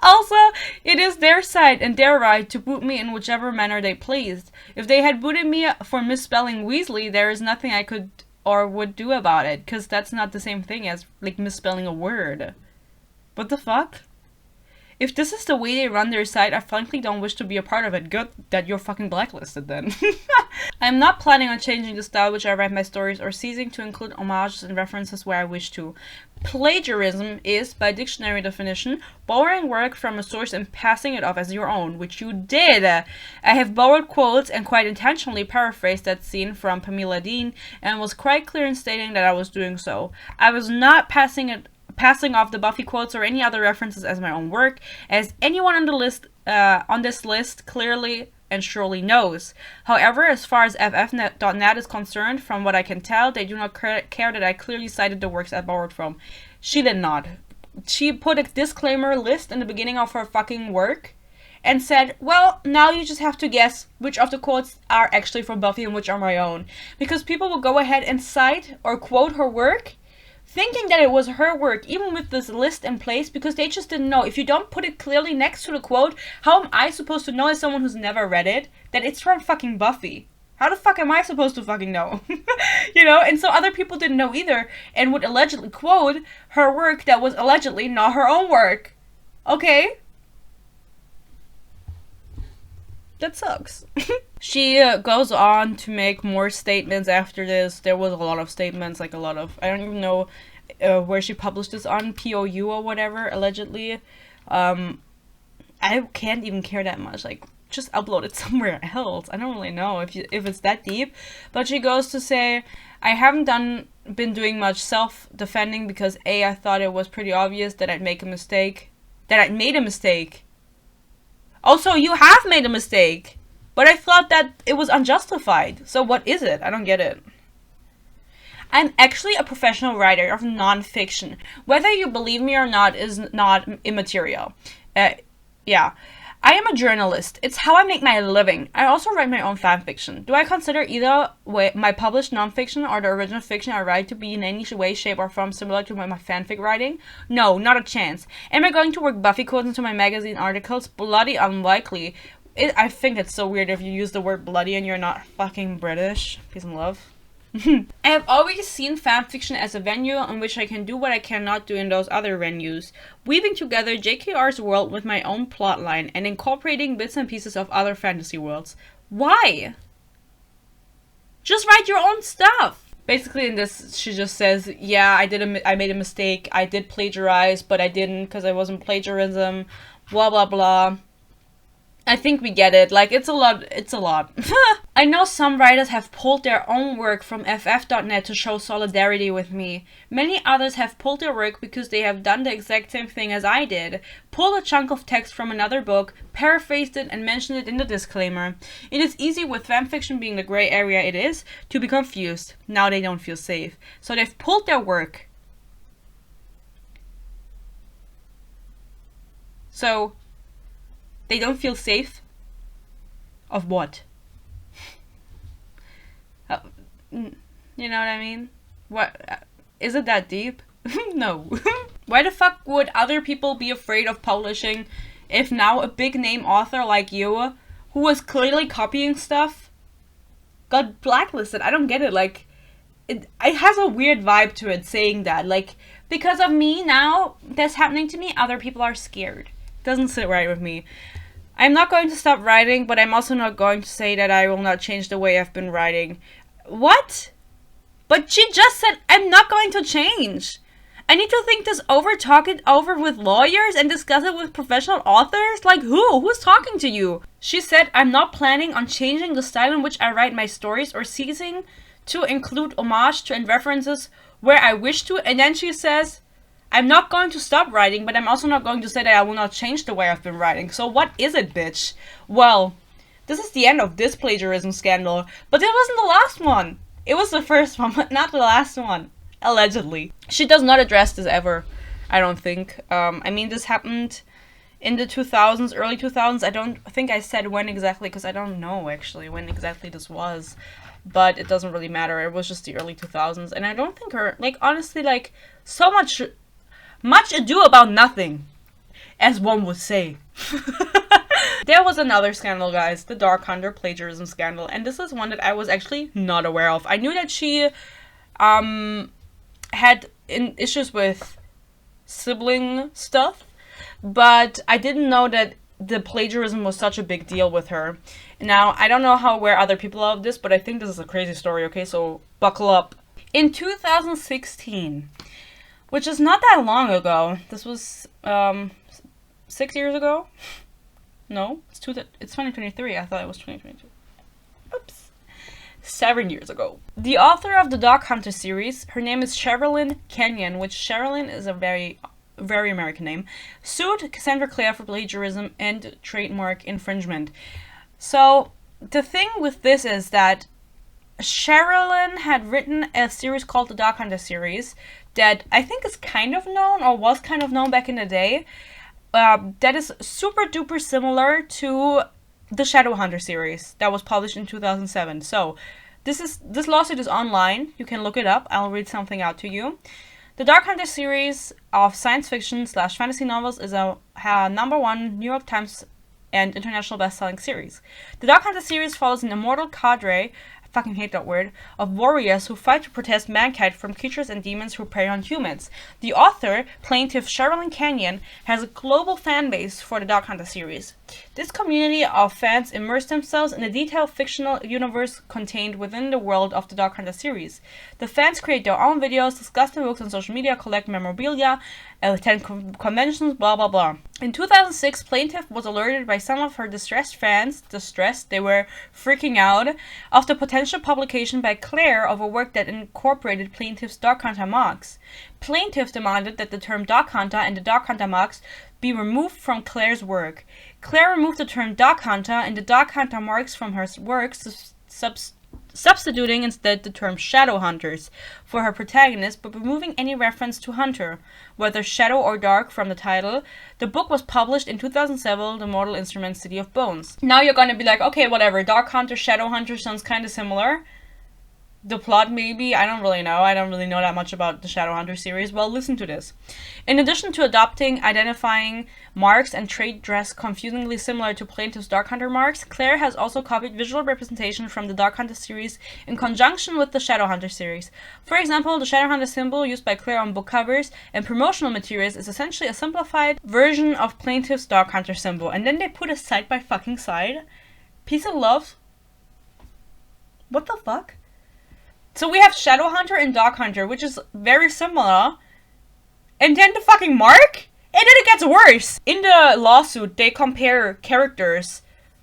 Also, it is their side and their right to boot me in whichever manner they pleased. If they had booted me for misspelling Weasley, there is nothing I could or would do about it, because that's not the same thing as, like, misspelling a word. What the fuck? If this is the way they run their site, I frankly don't wish to be a part of it. Good that you're fucking blacklisted then. I'm not planning on changing the style which I write my stories or ceasing to include homages and references where I wish to. Plagiarism is, by dictionary definition, borrowing work from a source and passing it off as your own, which you did. I have borrowed quotes and quite intentionally paraphrased that scene from Pamela Dean and was quite clear in stating that I was doing so. I was not passing off the Buffy quotes or any other references as my own work, as anyone on the list, on this list clearly and surely knows. However, as far as ff.net is concerned, from what I can tell, they do not care that I clearly cited the works I borrowed from. She did not. She put a disclaimer list in the beginning of her fucking work and said, well, now you just have to guess which of the quotes are actually from Buffy and which are my own. Because people will go ahead and cite or quote her work thinking that it was her work, even with this list in place, because they just didn't know. If you don't put it clearly next to the quote, how am I supposed to know, as someone who's never read it, that it's from fucking Buffy? How the fuck am I supposed to fucking know? You know? And so other people didn't know either, and would allegedly quote her work that was allegedly not her own work. Okay? That sucks. She goes on to make more statements after this. There was a lot of statements, like a lot of, I don't even know where she published this on, POU or whatever, allegedly. I can't even care that much. Like, just upload it somewhere else. I don't really know if it's that deep. But she goes to say, I haven't been doing much self-defending because A, I thought it was pretty obvious that I'd made a mistake. Also, you have made a mistake. But I thought that it was unjustified. So what is it? I don't get it. I'm actually a professional writer of non-fiction. Whether you believe me or not is not immaterial. Yeah. I am a journalist. It's how I make my living. I also write my own fanfiction. Do I consider either way my published nonfiction or the original fiction I write to be in any way, shape, or form similar to my fanfic writing? No, not a chance. Am I going to work Buffy quotes into my magazine articles? Bloody unlikely. I think it's so weird if you use the word bloody and you're not fucking British. Peace and love. I have always seen fanfiction as a venue in which I can do what I cannot do in those other venues, weaving together JKR's world with my own plotline and incorporating bits and pieces of other fantasy worlds. Why? Just write your own stuff! Basically in this, she just says, yeah, I made a mistake, I did plagiarize, but I didn't because I wasn't plagiarism, blah blah blah. I think we get it. Like, it's a lot. I know some writers have pulled their own work from ff.net to show solidarity with me. Many others have pulled their work because they have done the exact same thing as I did. Pulled a chunk of text from another book, paraphrased it, and mentioned it in the disclaimer. It is easy, with fanfiction being the gray area it is, to be confused. Now they don't feel safe. So they've pulled their work. So they don't feel safe? Of what? You know what I mean? What? Is it that deep? No. Why the fuck would other people be afraid of publishing if now a big name author like you, who was clearly copying stuff, got blacklisted? I don't get it. Like, it has a weird vibe to it saying that. Like, because of me now, that's happening to me, other people are scared. Doesn't sit right with me. I'm not going to stop writing, but I'm also not going to say that I will not change the way I've been writing. What? But she just said, I'm not going to change. I need to think this over, talk it over with lawyers, and discuss it with professional authors? Like who? Who's talking to you? She said, I'm not planning on changing the style in which I write my stories or ceasing to include homage to and references where I wish to. And then she says, I'm not going to stop writing, but I'm also not going to say that I will not change the way I've been writing. So what is it, bitch? Well, this is the end of this plagiarism scandal, but it wasn't the last one. It was the first one, but not the last one. Allegedly. She does not address this ever, I don't think. I mean, this happened in the 2000s, early 2000s. I don't think I said when exactly, because I don't know, actually, when exactly this was. But it doesn't really matter. It was just the early 2000s. And I don't think her, like, honestly, like, so much ado about nothing, as one would say. There was another scandal, guys, the Dark Hunter plagiarism scandal, and this is one that I was actually not aware of. I knew that she had issues with sibling stuff, but I didn't know that the plagiarism was such a big deal with her. Now, I don't know how aware other people are of this, but I think this is a crazy story, okay? So buckle up. In 2016, which is not that long ago, this was 6 years ago? No, it's 2023. I thought it was 2022. Oops. 7 years ago. The author of the Dark Hunter series, her name is Sherilyn Kenyon, which Sherilyn is a very, very American name, sued Cassandra Clare for plagiarism and trademark infringement. So the thing with this is that Sherilyn had written a series called the Dark Hunter series that I think is kind of known, or was kind of known back in the day. That is super duper similar to the Shadowhunter series that was published in 2007. So this lawsuit is online. You can look it up. I'll read something out to you. The Dark Hunter series of science fiction / fantasy novels is a #1 New York Times and international best-selling series. The Dark Hunter series follows an immortal cadre fucking hate that word, of warriors who fight to protect mankind from creatures and demons who prey on humans. The author, plaintiff Sherilyn Kenyon, has a global fan base for the Dog Hunter series. This community of fans immerse themselves in a detailed fictional universe contained within the world of the Dog Hunter series. The fans create their own videos, discuss the books on social media, collect memorabilia, attend conventions, blah blah blah. In 2006, Plaintiff was alerted by some of her distressed fans, they were freaking out, of the potential publication by Clare of a work that incorporated Plaintiff's Dog Hunter marks. Plaintiff demanded that the term Dog Hunter and the Dog Hunter marks be removed from Clare's work. Clare removed the term Dog Hunter and the Dog Hunter marks from her works, substituting instead the term Shadow Hunters for her protagonist, but removing any reference to hunter, whether shadow or dark, from the title. The book was published in 2007, The Mortal Instrument City of Bones. Now you're gonna be like, okay, whatever, Dark Hunter, Shadow Hunter sounds kind of similar. The plot, maybe? I don't really know. I don't really know that much about the Shadowhunter series. Well, listen to this. In addition to adopting identifying marks and trade dress confusingly similar to Plaintiff's Dark Hunter marks, Clare has also copied visual representation from the Dark Hunter series in conjunction with the Shadowhunter series. For example, the Shadowhunter symbol used by Clare on book covers and promotional materials is essentially a simplified version of Plaintiff's Dark Hunter symbol. And then they put it side by fucking side. Peace and love. What the fuck? So we have Shadowhunter and Dog Hunter, which is very similar. And then the fucking mark? And then it gets worse. In the lawsuit, they compare characters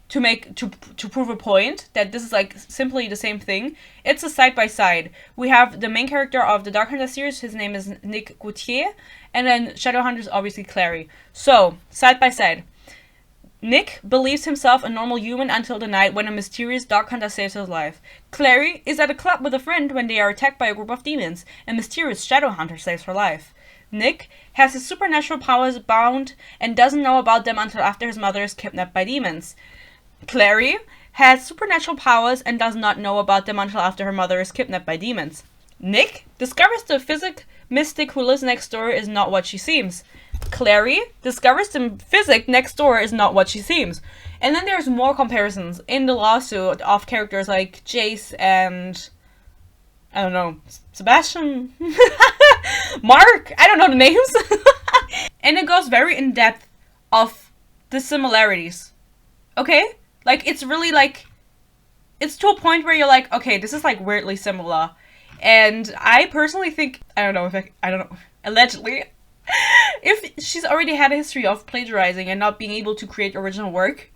to prove a point that this is like simply the same thing. It's a side by side. We have the main character of the Dark Hunter series, his name is Nick Gauthier, and then Shadowhunter is obviously Clary. So, side by side. Nick believes himself a normal human until the night when a mysterious Dog Hunter saves his life. Clary is at a club with a friend when they are attacked by a group of demons. A mysterious Shadow Hunter saves her life. Nick has his supernatural powers bound and doesn't know about them until after his mother is kidnapped by demons. Clary has supernatural powers and does not know about them until after her mother is kidnapped by demons. Nick discovers the physic mystic who lives next door is not what she seems. Clary discovers the physic next door is not what she seems. And then there's more comparisons in the lawsuit of characters like Jace and, I don't know, Sebastian? Mark? I don't know the names. And it goes very in depth of the similarities. Okay? Like, it's really like, it's to a point where you're like, okay, this is like weirdly similar. And I personally think, I don't know, allegedly, if she's already had a history of plagiarizing and not being able to create original work,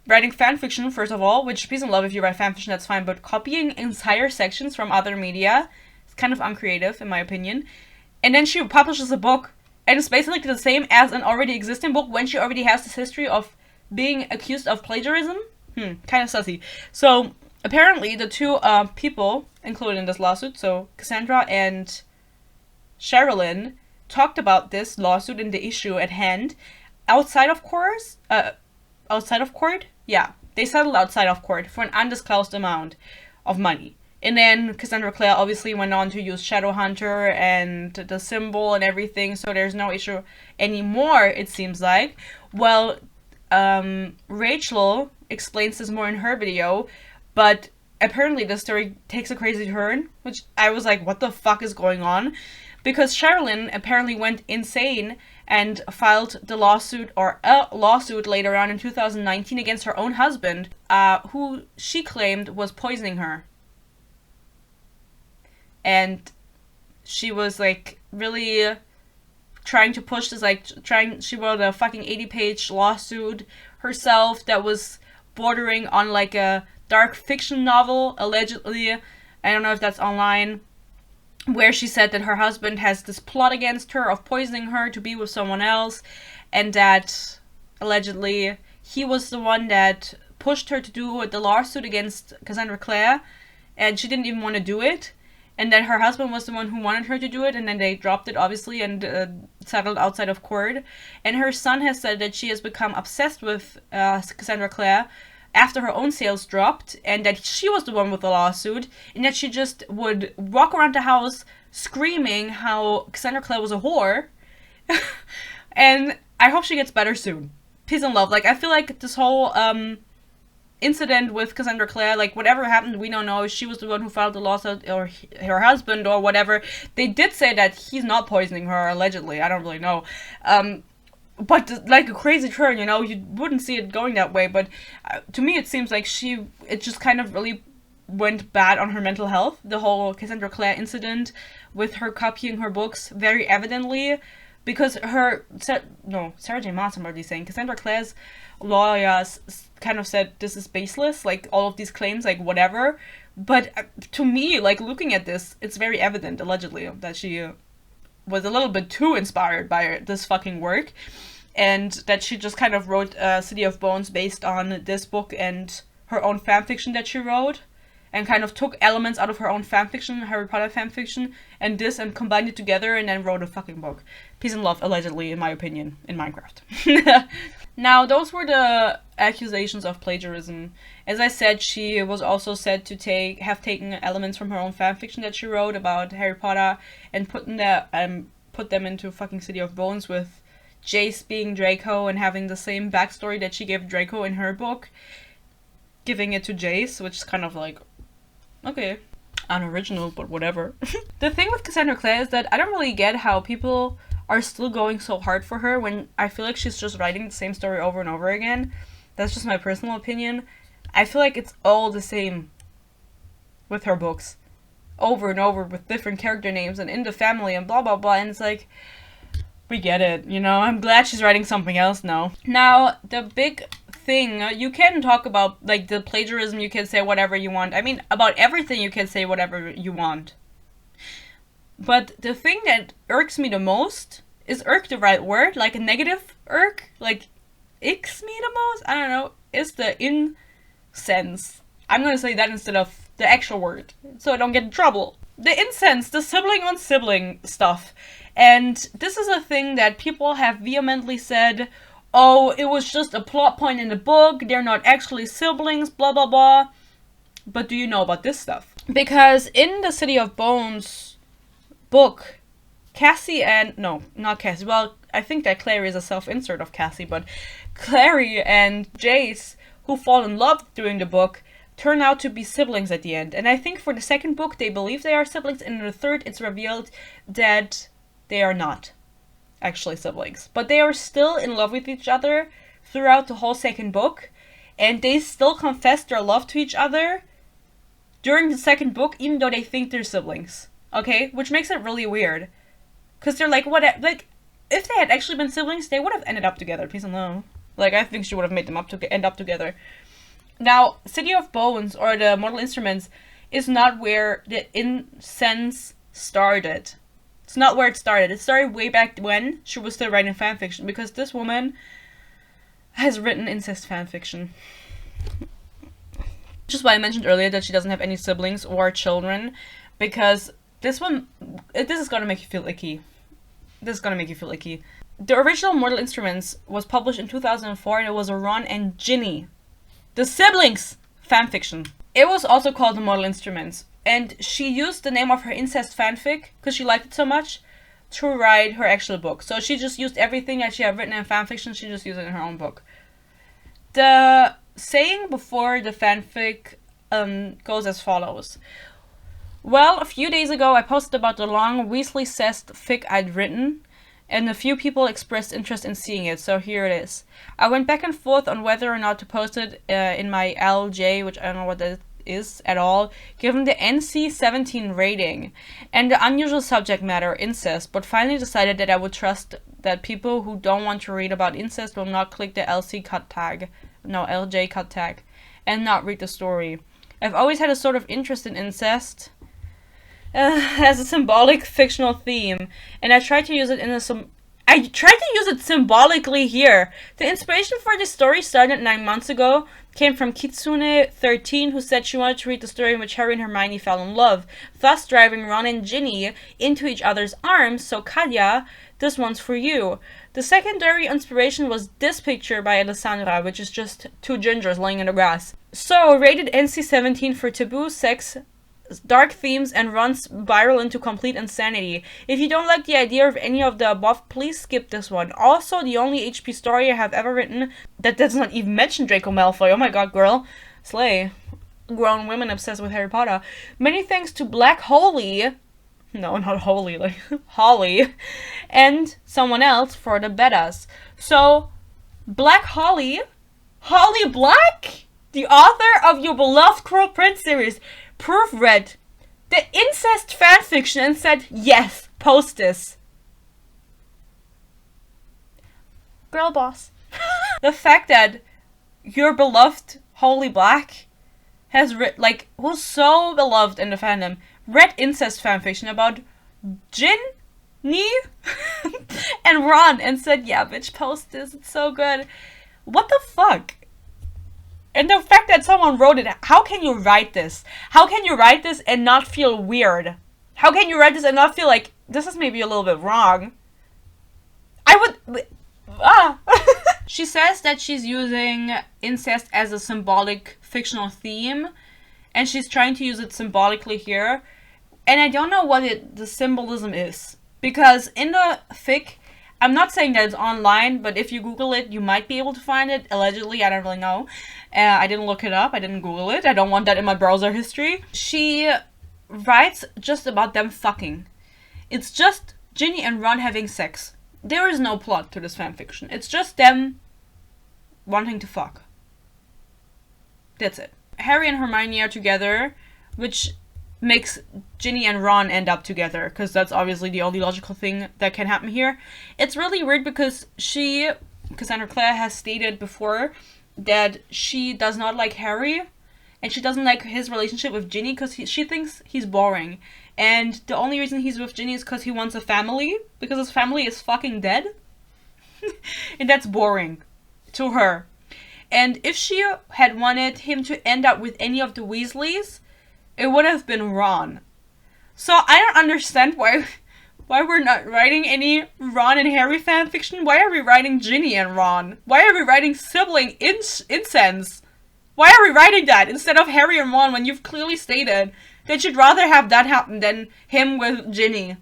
writing fanfiction, first of all, which peace and love if you write fanfiction, that's fine, but copying entire sections from other media is kind of uncreative, in my opinion. And then she publishes a book, and it's basically the same as an already existing book when she already has this history of being accused of plagiarism. Kind of sussy. So, apparently, the two people included in this lawsuit, so Cassandra and Sherilyn, talked about this lawsuit and the issue at hand outside of court. Yeah, they settled outside of court for an undisclosed amount of money. And then Cassandra Clare obviously went on to use Shadowhunter and the symbol and everything, so there's no issue anymore, it seems like. Well, Rachel explains this more in her video, but apparently the story takes a crazy turn, which I was like, what the fuck is going on? Because Sherilyn apparently went insane and filed the lawsuit, or a lawsuit later on in 2019 against her own husband, who she claimed was poisoning her. And she was like really trying to push this, she wrote a fucking 80-page lawsuit herself that was bordering on like a dark fiction novel, allegedly. I don't know if that's online. Where she said that her husband has this plot against her of poisoning her to be with someone else, and that allegedly he was the one that pushed her to do the lawsuit against Cassandra Clare, and she didn't even want to do it, and then her husband was the one who wanted her to do it, and then they dropped it obviously and settled outside of court. And her son has said that she has become obsessed with Cassandra Clare after her own sales dropped, and that she was the one with the lawsuit, and that she just would walk around the house screaming how Cassandra Clare was a whore. And I hope she gets better soon. Peace and love. Like, I feel like this whole incident with Cassandra Clare, like whatever happened, we don't know. She was the one who filed the lawsuit, or her husband, or whatever. They did say that he's not poisoning her, allegedly. I don't really know. But like a crazy turn, you know, you wouldn't see it going that way. But to me, it seems like it just kind of really went bad on her mental health. The whole Cassandra Clare incident with her copying her books very evidently, because Sarah J. Maas, I'm already saying, Cassandra Clare's lawyers kind of said this is baseless, like all of these claims, like whatever. But to me, like looking at this, it's very evident, allegedly, that she was a little bit too inspired by this fucking work, and that she just kind of wrote City of Bones based on this book and her own fanfiction that she wrote, and kind of took elements out of her own fanfiction, Harry Potter fanfiction, and combined it together, and then wrote a fucking book. Peace and love, allegedly, in my opinion, in Minecraft. Now, those were the accusations of plagiarism. As I said, she was also said to have taken elements from her own fanfiction that she wrote about Harry Potter and put them into fucking City of Bones, with Jace being Draco and having the same backstory that she gave Draco in her book, giving it to Jace, which is kind of like, okay, unoriginal, but whatever. The thing with Cassandra Clare is that I don't really get how people are still going so hard for her when I feel like she's just writing the same story over and over again. That's just my personal opinion. I feel like it's all the same with her books. Over and over with different character names and in the family and blah blah blah, and it's like, we get it, you know? I'm glad she's writing something else now. Now, the big thing, you can talk about, like, the plagiarism, you can say whatever you want. I mean, about everything you can say whatever you want. But the thing that irks me the most, is irk the right word? Like a negative irk? Like, icks me the most? I don't know. Is the incense. I'm gonna say that instead of the actual word, so I don't get in trouble. The incense, the sibling on sibling stuff. And this is a thing that people have vehemently said, oh, it was just a plot point in the book, they're not actually siblings, blah blah blah. But do you know about this stuff? Because in the City of Bones book, Cassie and, no, not Cassie, well, I think that Clare is a self-insert of Cassie, but Clary and Jace, who fall in love during the book, turn out to be siblings at the end. And I think for the second book, they believe they are siblings, and in the third, it's revealed that they are not actually siblings. But they are still in love with each other throughout the whole second book, and they still confess their love to each other during the second book, even though they think they're siblings. Okay? Which makes it really weird. Because they're like, what? Like, if they had actually been siblings, they would have ended up together. Peace and love. Like, I think she would have made them end up together. Now, City of Bones, or the Mortal Instruments, is not where the incense started. It's not where it started. It started way back when she was still writing fanfiction, because this woman has written incest fanfiction. Which is why I mentioned earlier that she doesn't have any siblings or children, because this is gonna make you feel icky. This is gonna make you feel icky. The original Mortal Instruments was published in 2004, and it was a Ron and Ginny, the siblings, fanfiction. It was also called the Mortal Instruments, and she used the name of her incest fanfic, because she liked it so much, to write her actual book. So she just used everything that she had written in fanfiction, she just used it in her own book. The saying before the fanfic goes as follows. Well, a few days ago I posted about the long Weasley-cessed fic I'd written, and a few people expressed interest in seeing it, so here it is. I went back and forth on whether or not to post it in my LJ, which I don't know what that is at all, given the NC-17 rating and the unusual subject matter, incest, but finally decided that I would trust that people who don't want to read about incest will not click the LJ cut tag, and not read the story. I've always had a sort of interest in incest as a symbolic fictional theme, and I tried to use it symbolically here. The inspiration for this story started 9 months ago, came from Kitsune13, who said she wanted to read the story in which Harry and Hermione fell in love, thus driving Ron and Ginny into each other's arms. So Katya, this one's for you. The secondary inspiration was this picture by Alessandra, which is just two gingers laying in the grass. So, rated NC-17 for taboo, sex, dark themes and runs viral into complete insanity. If you don't like the idea of any of the above, please skip this one. Also, the only HP story I have ever written that does not even mention Draco Malfoy. Oh my god, girl. Slay. Grown women obsessed with Harry Potter. Many thanks to Black Holy. No, not Holy, like Holly. And someone else for the betas. So, Black Holly Black, the author of your beloved Cruel Prince series, proofread the incest fanfiction and said, yes, post this. Girl boss. The fact that your beloved Holy Black has who's so beloved in the fandom, read incest fanfiction about Ginny and Ron and said, yeah, bitch, post this, it's so good. What the fuck? And the fact that someone wrote it, how can you write this? How can you write this and not feel weird? How can you write this and not feel like, this is maybe a little bit wrong? She says that she's using incest as a symbolic fictional theme, and she's trying to use it symbolically here. And I don't know what the symbolism is. Because in the fic, I'm not saying that it's online, but if you Google it, you might be able to find it. Allegedly, I don't really know. I didn't look it up. I didn't Google it. I don't want that in my browser history. She writes just about them fucking. It's just Ginny and Ron having sex. There is no plot to this fanfiction. It's just them wanting to fuck. That's it. Harry and Hermione are together, which makes Ginny and Ron end up together, because that's obviously the only logical thing that can happen here. It's really weird because Cassandra Clare has stated before that she does not like Harry, and she doesn't like his relationship with Ginny because she thinks he's boring. And the only reason he's with Ginny is because he wants a family, because his family is fucking dead. And that's boring to her. And if she had wanted him to end up with any of the Weasleys, it would have been Ron. So I don't understand why we're not writing any Ron and Harry fanfiction. Why are we writing Ginny and Ron? Why are we writing sibling incense? Why are we writing that instead of Harry and Ron when you've clearly stated that you'd rather have that happen than him with Ginny?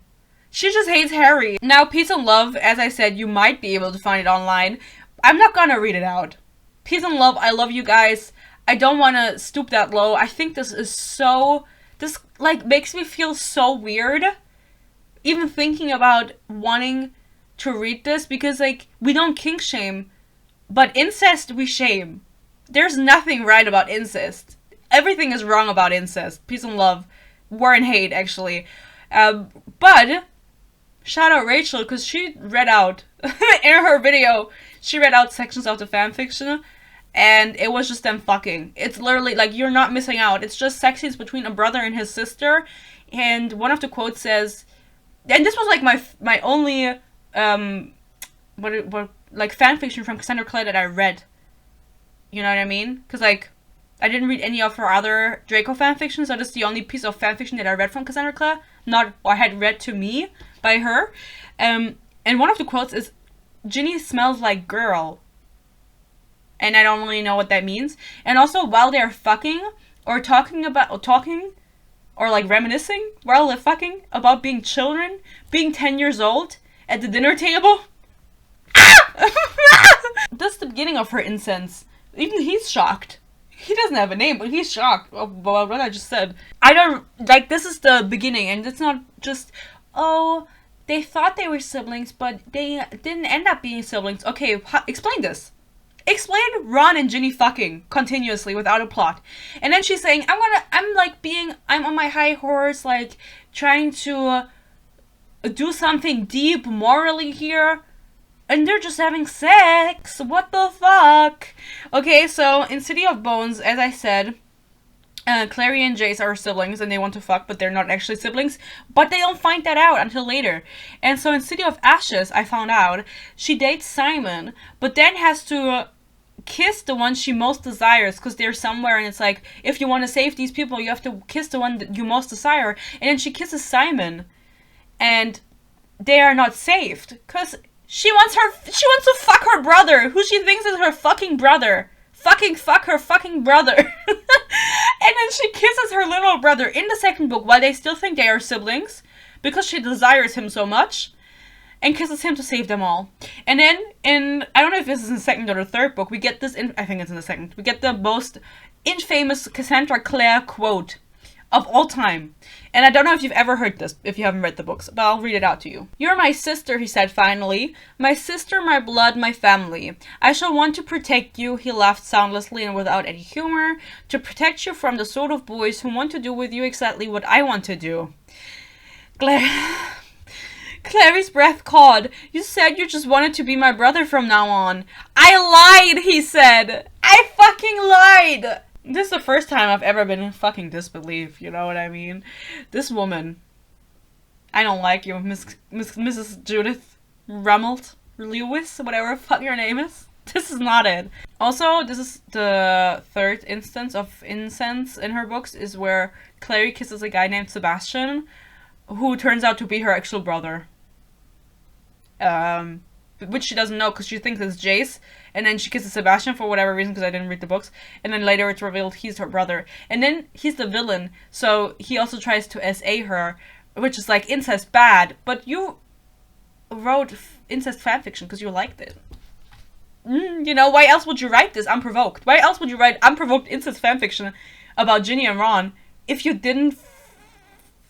She just hates Harry. Now, Peace and Love, as I said, you might be able to find it online. I'm not gonna read it out. Peace and Love, I love you guys. I don't want to stoop that low. I think this is so... This, makes me feel so weird. Even thinking about wanting to read this. Because, we don't kink shame. But incest, we shame. There's nothing right about incest. Everything is wrong about incest. Peace and Love. War and hate, actually. But... Shout out Rachel, because she read out... in her video, she read out sections of the fanfiction. And it was just them fucking. It's literally, you're not missing out. It's just sex scenes between a brother and his sister. And one of the quotes says... And this was, my only, fanfiction from Cassandra Clare that I read. You know what I mean? Because, I didn't read any of her other Draco fanfictions. So this is the only piece of fanfiction that I read from Cassandra Clare. Or had read to me by her. And one of the quotes is, Ginny smells like girl. And I don't really know what that means. And also, while they're fucking, or reminiscing, while they're fucking, about being children, being 10 years old, at the dinner table. That's the beginning of her incense. Even he's shocked. He doesn't have a name, but he's shocked about what I just said. I don't, this is the beginning, and it's not just, oh, they thought they were siblings, but they didn't end up being siblings. Okay, explain this. Explain Ron and Ginny fucking continuously without a plot. And then she's saying, I'm on my high horse, trying to do something deep morally here. And they're just having sex. What the fuck? Okay, so in City of Bones, as I said, Clary and Jace are siblings and they want to fuck, but they're not actually siblings. But they don't find that out until later. And so in City of Ashes, I found out, she dates Simon, but then has to kiss the one she most desires because they're somewhere and it's if you want to save these people, you have to kiss the one that you most desire. And then she kisses Simon and they are not saved because she wants to fuck her brother, who she thinks is her fucking brother. Fuck her fucking brother. And then she kisses her little brother in the second book while they still think they are siblings because she desires him so much, and kisses him to save them all. And then I don't know if this is in the second or the third book, we get this I think it's in the second. We get the most infamous Cassandra Clare quote of all time. And I don't know if you've ever heard this, if you haven't read the books, but I'll read it out to you. "You're my sister," he said finally. "My sister, my blood, my family. I shall want to protect you," he laughed soundlessly and without any humor, "to protect you from the sort of boys who want to do with you exactly what I want to do." Clary's breath caught. "You said you just wanted to be my brother from now on." "I lied," he said. "I fucking lied." This is the first time I've ever been in fucking disbelief, you know what I mean? This woman. I don't like you, Mrs. Judith Rummelt Lewis, whatever the fuck your name is. This is not it. Also, this is the third instance of incense in her books, is where Clary kisses a guy named Sebastian, who turns out to be her actual brother. Which she doesn't know because she thinks it's Jace, and then she kisses Sebastian for whatever reason because I didn't read the books, and then later it's revealed he's her brother, and then he's the villain, so he also tries to SA her, which is like incest bad, but you wrote incest fanfiction because you liked it. You know, why else would you write this unprovoked? Why else would you write unprovoked incest fanfiction about Ginny and Ron if you didn't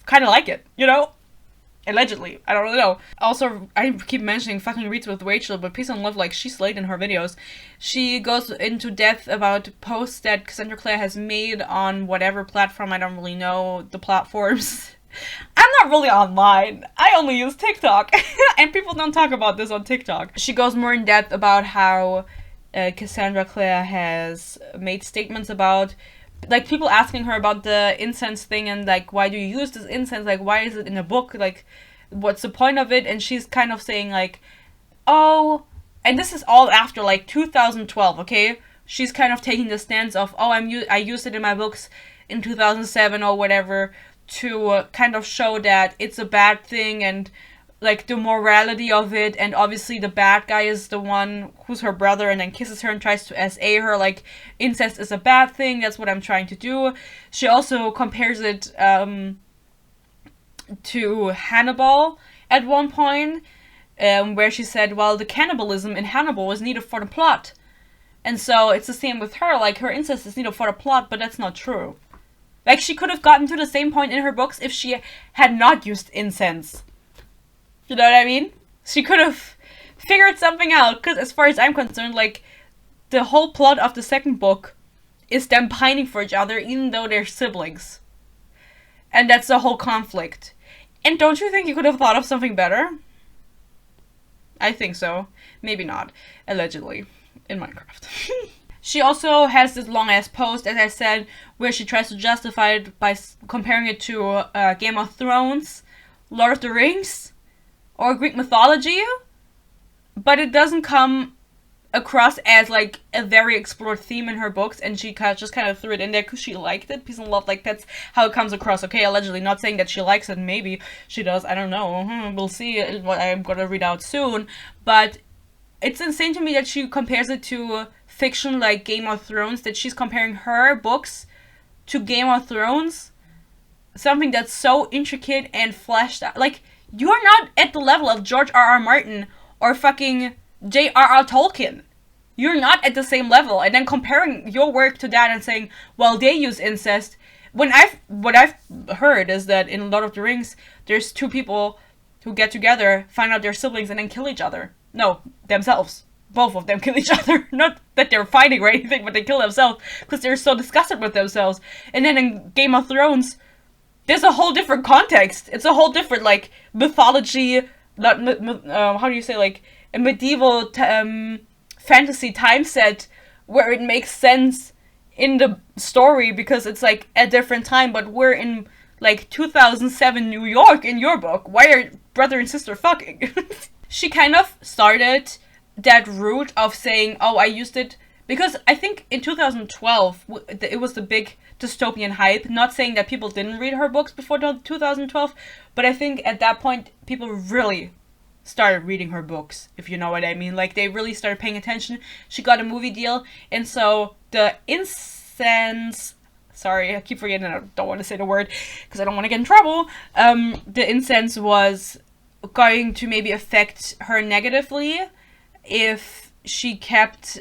kind of like it, you know? Allegedly. I don't really know. Also, I keep mentioning fucking Reads with Rachel, but Peace and Love, like, she's late in her videos. She goes into depth about posts that Cassandra Clare has made on whatever platform. I don't really know the platforms. I'm not really online. I only use TikTok. And people don't talk about this on TikTok. She goes more in depth about how Cassandra Clare has made statements about, like, people asking her about the incense thing and, like, why do you use this incense? Like, why is it in a book? Like, what's the point of it? And she's kind of saying, like, oh, and this is all after, like, 2012, okay? She's kind of taking the stance of, oh, I used it in my books in 2007 or whatever to kind of show that it's a bad thing and, like, the morality of it, and obviously the bad guy is the one who's her brother and then kisses her and tries to SA her, like, incest is a bad thing, that's what I'm trying to do. She also compares it to Hannibal at one point, where she said, well, the cannibalism in Hannibal was needed for the plot. And so it's the same with her, like, her incest is needed for the plot, but that's not true. Like, she could have gotten to the same point in her books if she had not used incense. You know what I mean? She could have figured something out, because as far as I'm concerned, like, the whole plot of the second book is them pining for each other even though they're siblings. And that's the whole conflict. And don't you think you could have thought of something better? I think so. Maybe not. Allegedly. In Minecraft. She also has this long-ass post, as I said, where she tries to justify it by comparing it to Game of Thrones, Lord of the Rings, or Greek mythology, but it doesn't come across as, like, a very explored theme in her books, and she just kind of threw it in there because she liked it. Peace and Love, like, that's how it comes across, okay? Allegedly, not saying that she likes it, maybe she does, I don't know, we'll see what I'm gonna read out soon, but it's insane to me that she compares it to fiction like Game of Thrones, that she's comparing her books to Game of Thrones, something that's so intricate and fleshed out. Like, you're not at the level of George R.R. Martin or fucking J.R.R. Tolkien. You're not at the same level. And then comparing your work to that and saying, well, they use incest. What I've heard is that in Lord of the Rings, there's two people who get together, find out they're siblings, and then kill each other. No, themselves. Both of them kill each other. Not that they're fighting or anything, but they kill themselves because they're so disgusted with themselves. And then in Game of Thrones, there's a whole different context. It's a whole different, like, mythology, how do you say, like, a medieval fantasy time set where it makes sense in the story because it's, like, a different time, but we're in, like, 2007 New York in your book. Why are brother and sister fucking? She kind of started that route of saying, oh, I used it because I think in 2012 it was the big dystopian hype. Not saying that people didn't read her books before 2012, but I think at that point people really started reading her books, if you know what I mean. Like, they really started paying attention. She got a movie deal, and so the incense sorry, I keep forgetting, I don't want to say the word because I don't want to get in trouble. The incense was going to maybe affect her negatively if she kept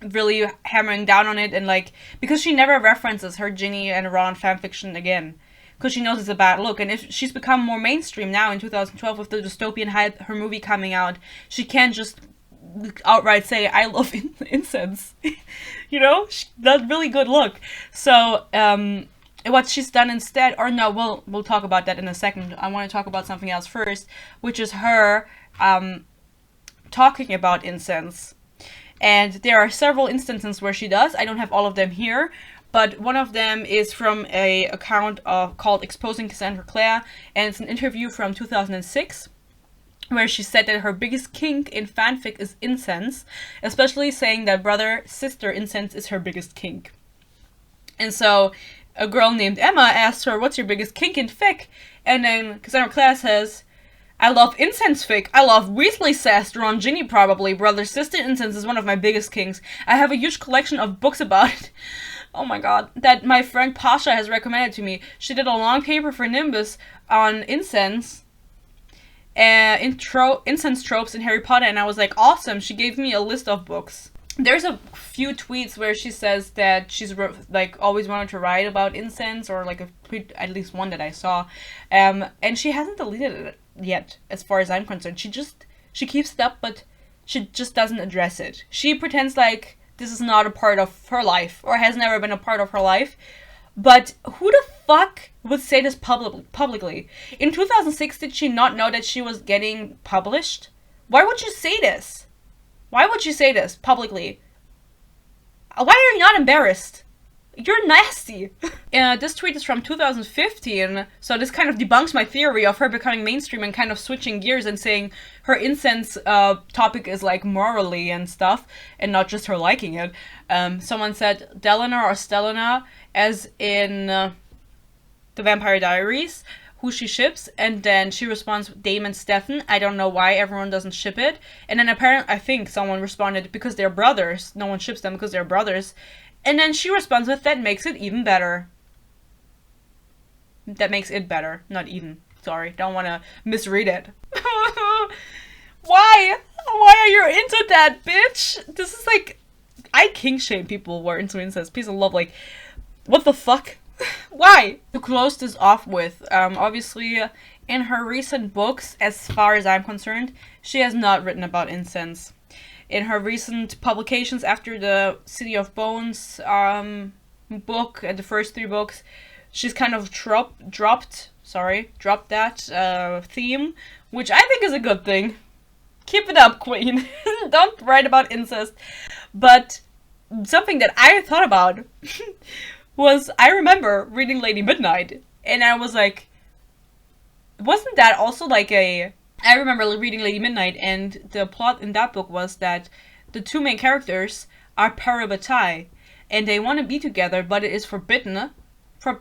really hammering down on it, and like, because she never references her Ginny and Ron fanfiction again, because she knows it's a bad look. And if she's become more mainstream now in 2012 with the dystopian hype, her movie coming out, she can't just outright say, I love incense. You know, that's really good look. So what she's done instead, or no, we'll talk about that in a second. I want to talk about something else first, which is her talking about incense. And there are several instances where she does. I don't have all of them here, but one of them is from a account called Exposing Cassandra Clare, and it's an interview from 2006, where she said that her biggest kink in fanfic is incense, especially saying that brother-sister incense is her biggest kink. And so a girl named Emma asked her, what's your biggest kink in fic? And then Cassandra Clare says, I love incense fic. I love Weasley Cast, Ron Ginny probably. Brother-sister incense is one of my biggest kinks. I have a huge collection of books about it. Oh my god. That my friend Pasha has recommended to me. She did a long paper for Nimbus on incense. Incense tropes in Harry Potter, and I was like, awesome. She gave me a list of books. There's a few tweets where she says that she's like always wanted to write about incense, or like a tweet, at least one that I saw, and she hasn't deleted it yet, as far as I'm concerned. She keeps it up, but she just doesn't address it. She pretends like this is not a part of her life, or has never been a part of her life. But who the fuck would say this publicly? In 2006, did she not know that she was getting published? Why would you say this? Why would you say this publicly? Why are you not embarrassed? You're nasty. This tweet is from 2015, so this kind of debunks my theory of her becoming mainstream and kind of switching gears and saying her incense topic is like morally and stuff, and not just her liking it. Someone said Delana or Stellana, as in The Vampire Diaries, who she ships, and then she responds Dame and Stefan. I don't know why everyone doesn't ship it. And then apparently, I think someone responded because they're brothers. No one ships them because they're brothers. And then she responds with, that makes it even better. That makes it better. Not even. Sorry, don't want to misread it. Why? Why are you into that, bitch? This is like, I kink shame people who are into incest. Peace and love, like, what the fuck? Why? To close this off with, obviously, in her recent books, as far as I'm concerned, she has not written about incense. In her recent publications after the City of Bones book, and the first 3 books, she's kind of dropped that theme, which I think is a good thing. Keep it up, queen. Don't write about incest. But something that I thought about was, I remember reading Lady Midnight, and I was like, wasn't that also like I remember reading Lady Midnight, and the plot in that book was that the 2 main characters are parabatai, and they want to be together, but it is forbidden for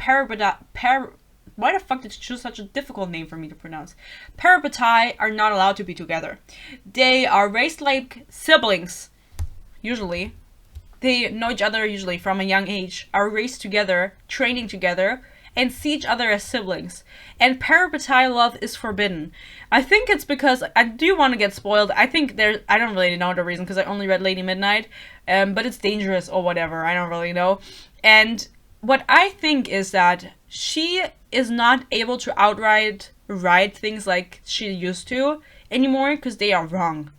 why the fuck did you choose such a difficult name for me to pronounce? Parabatai are not allowed to be together. They are raised like siblings, usually. They know each other usually from a young age, are raised together, training together, and see each other as siblings. And parabatai love is forbidden. I think it's because, I do want to get spoiled. I think I don't really know the reason, because I only read Lady Midnight, but it's dangerous or whatever, I don't really know. And what I think is that she is not able to outright write things like she used to anymore, because they are wrong.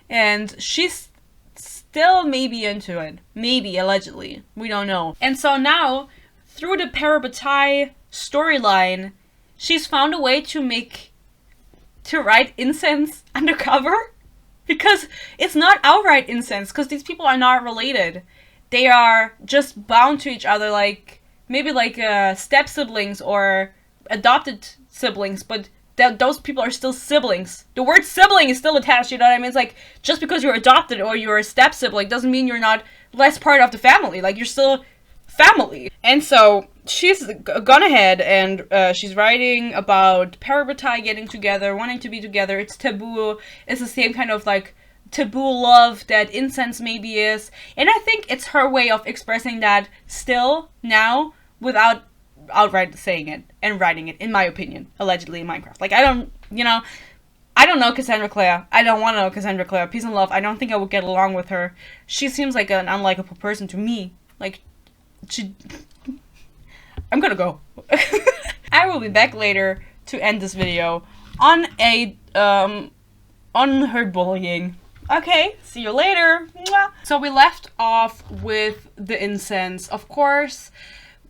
And she's still maybe into it. Maybe, allegedly. We don't know. And so now, through the parabatai storyline, she's found a way to write incense undercover, because it's not outright incense, because these people are not related. They are just bound to each other, like maybe like step siblings or adopted siblings, but those people are still siblings. The word sibling is still attached, you know what I mean? It's like, just because you're adopted or you're a step sibling doesn't mean you're not less part of the family. Like, you're still family. And so she's gone ahead and she's writing about parabatai getting together, wanting to be together. It's taboo. It's the same kind of like taboo love that incense maybe is. And I think it's her way of expressing that still now without outright saying it and writing it, in my opinion, allegedly in Minecraft. Like, I don't know Cassandra Clare. I don't want to know Cassandra Clare. Peace and love. I don't think I would get along with her. She seems like an unlikable person to me. Like, I'm gonna go. I will be back later to end this video on on her bullying. Okay, see you later. Mwah. So we left off with the incense. Of course,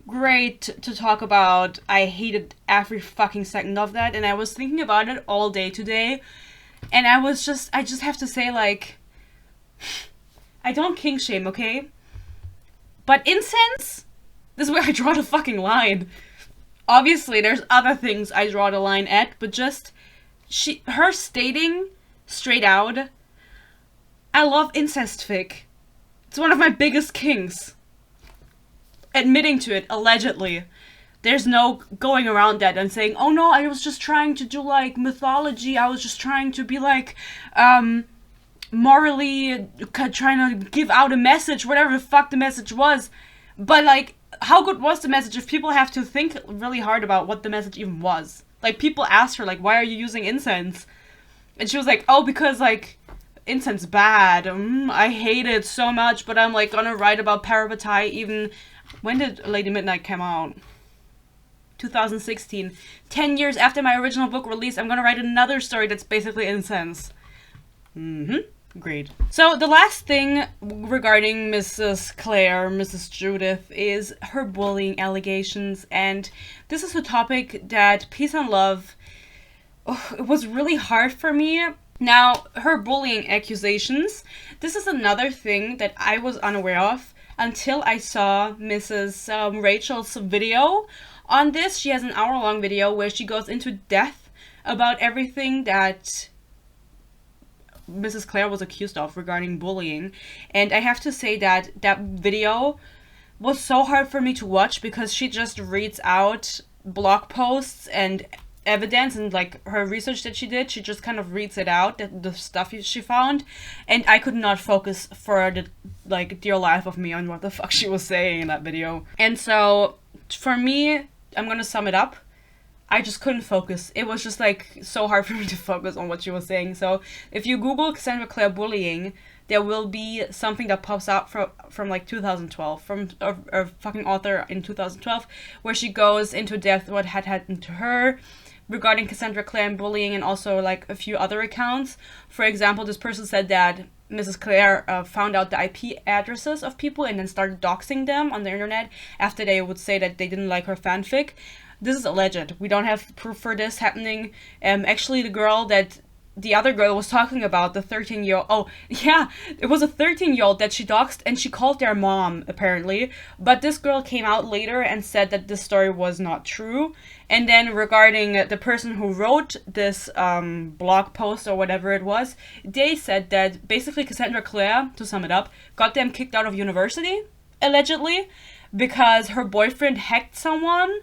great to talk about. I hated every fucking second of that, and I was thinking about it all day today. And I just have to say, like, I don't kink shame, okay? But incense? This is where I draw the fucking line. Obviously, there's other things I draw the line at, but just her stating straight out, I love incest fic. It's one of my biggest kinks. Admitting to it, allegedly. There's no going around that and saying, oh no, I was just trying to do, like, mythology. I was just trying to be, like, morally trying to give out a message, whatever the fuck the message was. But, like, how good was the message if people have to think really hard about what the message even was? Like, people asked her, like, why are you using incense? And she was like, oh, because, like, incense bad. I hate it so much, but I'm, like, gonna write about Parabatai even... When did Lady Midnight come out? 2016. 10 years after my original book release, I'm gonna write another story that's basically incense. Great. So the last thing regarding Mrs. Clare, Mrs. Judith, is her bullying allegations. And this is a topic that, peace and love, it was really hard for me. Now, her bullying accusations, this is another thing that I was unaware of until I saw Mrs. Rachel's video on this. She has an hour-long video where she goes into depth about everything that Mrs. Clare was accused of regarding bullying. And I have to say that that video was so hard for me to watch because she just reads out blog posts and evidence and, like, her research that she did. She just kind of reads it out, the stuff she found, and I could not focus for the, like, dear life of me on what the fuck she was saying in that video. And so for me, I'm gonna sum it up, I just couldn't focus. It was just, like, so hard for me to focus on what she was saying. So if you Google Cassandra Clare bullying, there will be something that pops out from like 2012, from a fucking author in 2012, where she goes into depth what had happened to her regarding Cassandra Clare and bullying, and also, like, a few other accounts. For example, this person said that Mrs. Clare found out the IP addresses of people and then started doxing them on the internet after they would say that they didn't like her fanfic. This is alleged. We don't have proof for this happening. Actually, the other girl was talking about, the 13-year-old. Oh, yeah, it was a 13-year-old that she doxed, and she called their mom, apparently. But this girl came out later and said that this story was not true. And then regarding the person who wrote this blog post or whatever it was, they said that basically Cassandra Clare, to sum it up, got them kicked out of university, allegedly, because her boyfriend hacked someone,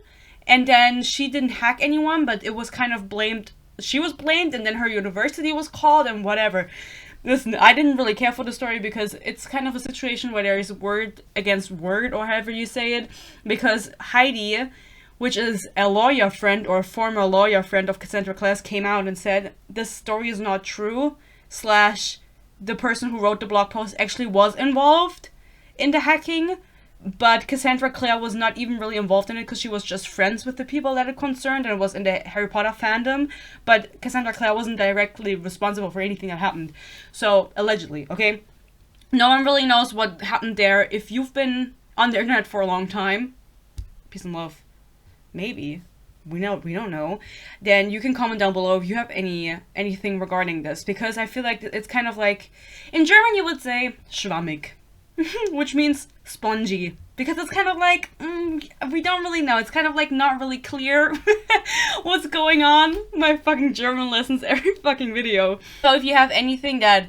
and then she didn't hack anyone, but it was kind of blamed. She was blamed, and then her university was called, and whatever. Listen, I didn't really care for the story because it's kind of a situation where there is word against word, or however you say it, because Heidi, which is a lawyer friend or a former lawyer friend of Cassandra Clare, came out and said this story is not true, / the person who wrote the blog post actually was involved in the hacking, but Cassandra Clare was not even really involved in it because she was just friends with the people that it concerned and was in the Harry Potter fandom. But Cassandra Clare wasn't directly responsible for anything that happened. So, allegedly, okay? No one really knows what happened there. If you've been on the internet for a long time, peace and love, maybe, we don't know, then you can comment down below if you have anything regarding this. Because I feel like it's kind of like, in German you would say, schwammig. Which means spongy, because it's kind of like, we don't really know. It's kind of like not really clear what's going on. My fucking German lessons every fucking video. So if you have anything that,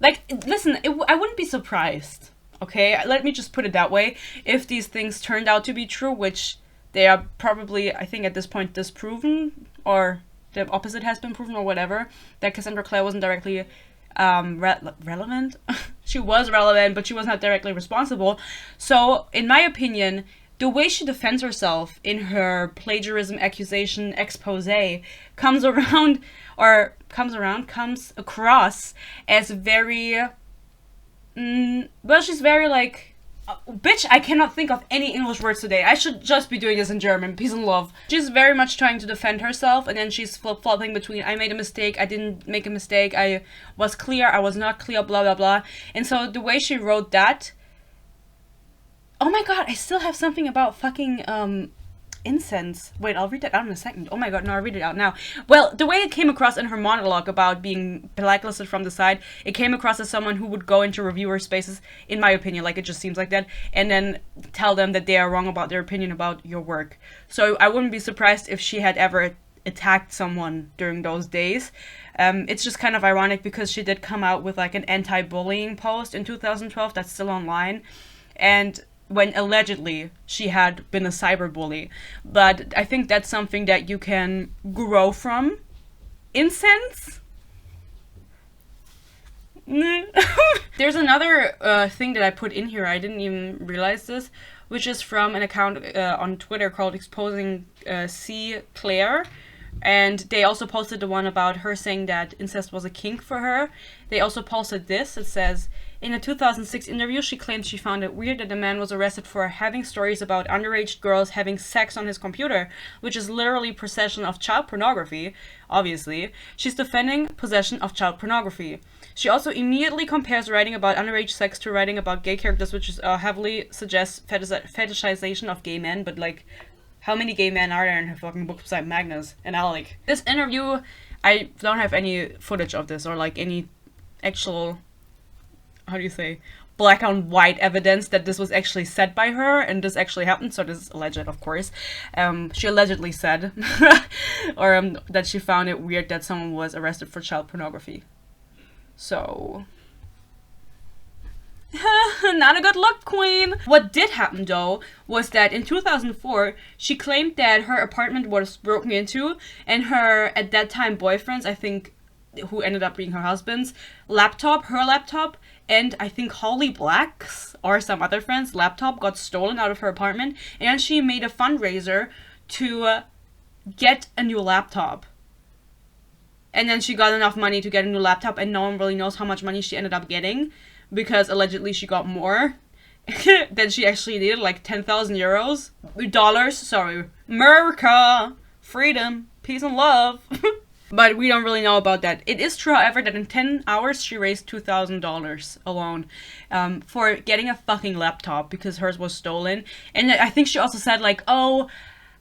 like, listen, I wouldn't be surprised, okay? Let me just put it that way. If these things turned out to be true, which they are probably, I think at this point, disproven, or the opposite has been proven, or whatever, that Cassandra Clare wasn't directly relevant. She was relevant, but she was not directly responsible. So, in my opinion, the way she defends herself in her plagiarism accusation expose comes across as very, well, she's very like, bitch, I cannot think of any English words today. I should just be doing this in German. Peace and love. She's very much trying to defend herself, and then she's flip-flopping between I made a mistake, I didn't make a mistake, I was clear, I was not clear, blah, blah, blah. And so the way she wrote that... Oh my god, I still have something about fucking, incense. Wait, I'll read that out in a second. Oh my god, no, I'll read it out now. Well, the way it came across in her monologue about being blacklisted from the site, it came across as someone who would go into reviewer spaces, in my opinion, like it just seems like that, and then tell them that they are wrong about their opinion about your work. So I wouldn't be surprised if she had ever attacked someone during those days. It's just kind of ironic because she did come out with like an anti-bullying post in 2012 that's still online, and when allegedly she had been a cyberbully. But I think that's something that you can grow from. Incense? There's another thing that I put in here, I didn't even realize this, which is from an account on Twitter called Exposing Clare. And they also posted the one about her saying that incest was a kink for her. They also posted this. It says, in a 2006 interview, she claimed she found it weird that a man was arrested for having stories about underage girls having sex on his computer, which is literally possession of child pornography, obviously. She's defending possession of child pornography. She also immediately compares writing about underage sex to writing about gay characters, which is heavily suggests fetishization of gay men, but like, how many gay men are there in her fucking book beside Magnus and Alec? This interview, I don't have any footage of this or like any actual, how do you say, black on white evidence that this was actually said by her and this actually happened, so this is alleged, of course. She allegedly said or that she found it weird that someone was arrested for child pornography. So... not a good look, queen. What did happen though was that in 2004 she claimed that her apartment was broken into and her at that time boyfriend's, I think, who ended up being her husband's laptop, her laptop, and I think Holly Black's or some other friend's laptop got stolen out of her apartment, and she made a fundraiser to get a new laptop. And then she got enough money to get a new laptop, and no one really knows how much money she ended up getting, because allegedly she got more than she actually needed, like 10,000 euros. Dollars, sorry. America! Freedom, peace and love. But we don't really know about that. It is true, however, that in 10 hours she raised $2,000 alone for getting a fucking laptop because hers was stolen. And I think she also said like, oh,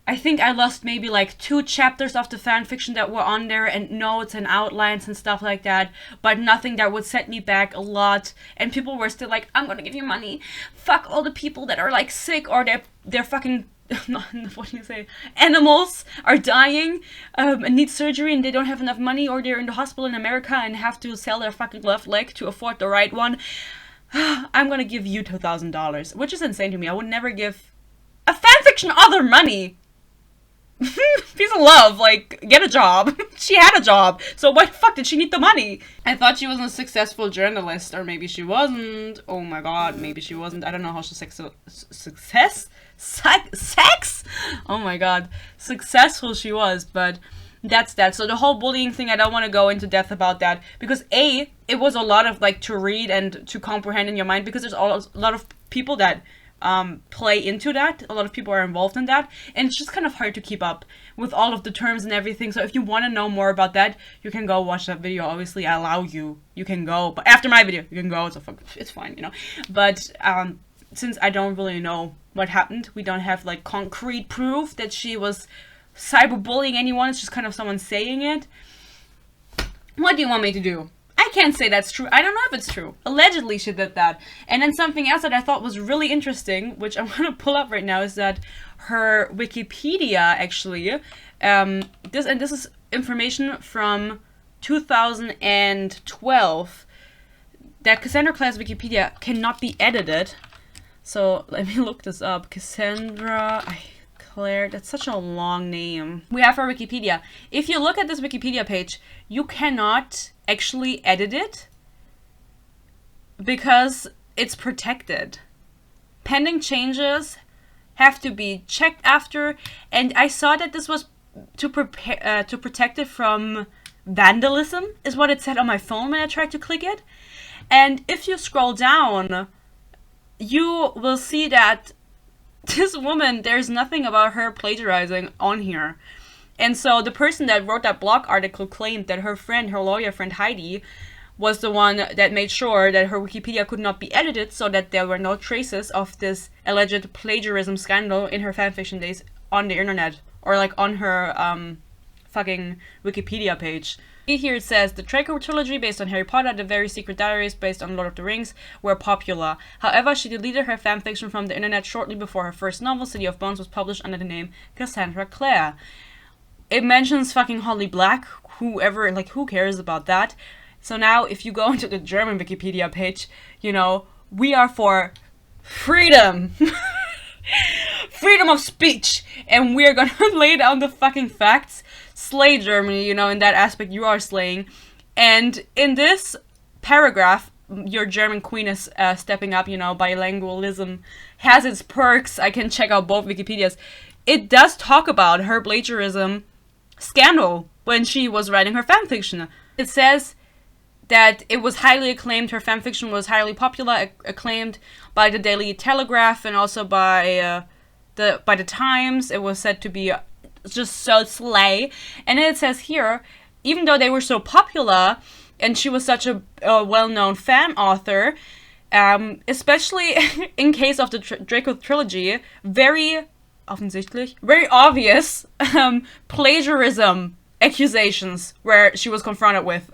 I think I lost maybe like 2 chapters of the fanfiction that were on there and notes and outlines and stuff like that, but nothing that would set me back a lot. And people were still like, I'm gonna give you money. Fuck all the people that are like sick or they're fucking, what do you say, animals are dying and need surgery and they don't have enough money, or they're in the hospital in America and have to sell their fucking left leg to afford the right one. I'm gonna give you $2,000, which is insane to me. I would never give a fanfiction author money. Peace and love, like, get a job. She had a job, so why the fuck did she need the money? I thought she was a successful journalist, or maybe she wasn't. Oh my god, maybe she wasn't. I don't know how success? Oh my god, successful she was, but that's that. So the whole bullying thing, I don't want to go into depth about that, because A, it was a lot of, like, to read and to comprehend in your mind, because there's a lot of people that play into that. A lot of people are involved in that, and it's just kind of hard to keep up with all of the terms and everything. So if you want to know more about that, you can go watch that video. Obviously, I allow you. You can go, but after my video, you can go. It's fine, you know. But since I don't really know what happened, we don't have like concrete proof that she was cyberbullying anyone. It's just kind of someone saying it. What do you want me to do? I can't say that's true. I don't know if it's true. Allegedly she did that. And then something else that I thought was really interesting, which I'm gonna pull up right now, is that her Wikipedia actually, this is information from 2012, that Cassandra Clare's Wikipedia cannot be edited. So let me look this up. Cassandra Clare, that's such a long name. We have her Wikipedia. If you look at this Wikipedia page, you cannot actually edit it. because it's protected. Pending changes have to be checked after, and I saw that this was to protect it from vandalism, is what it said on my phone when I tried to click it. And if you scroll down, you will see that this woman, there's nothing about her plagiarizing on here. And so the person that wrote that blog article claimed that her lawyer friend Heidi, was the one that made sure that her Wikipedia could not be edited so that there were no traces of this alleged plagiarism scandal in her fanfiction days on the internet, or like on her fucking Wikipedia page. Here it says, the Draco trilogy based on Harry Potter, the Very Secret Diaries based on Lord of the Rings were popular. However, she deleted her fanfiction from the internet shortly before her first novel, City of Bones, was published under the name Cassandra Clare. It mentions fucking Holly Black, whoever, like, who cares about that? So now, if you go into the German Wikipedia page, you know, we are for freedom. Freedom of speech. And we're gonna lay down the fucking facts. Slay Germany, you know, in that aspect you are slaying. And in this paragraph, your German queen is stepping up, you know, bilingualism has its perks. I can check out both Wikipedias. It does talk about her plagiarism scandal when she was writing her fanfiction. It says that it was highly acclaimed, her fanfiction was highly popular, acclaimed by the Daily Telegraph and also by the Times. It was said to be just so slay. And then it says here, even though they were so popular and she was such a well-known fan author, especially in case of the Draco trilogy, very obvious plagiarism accusations where she was confronted with.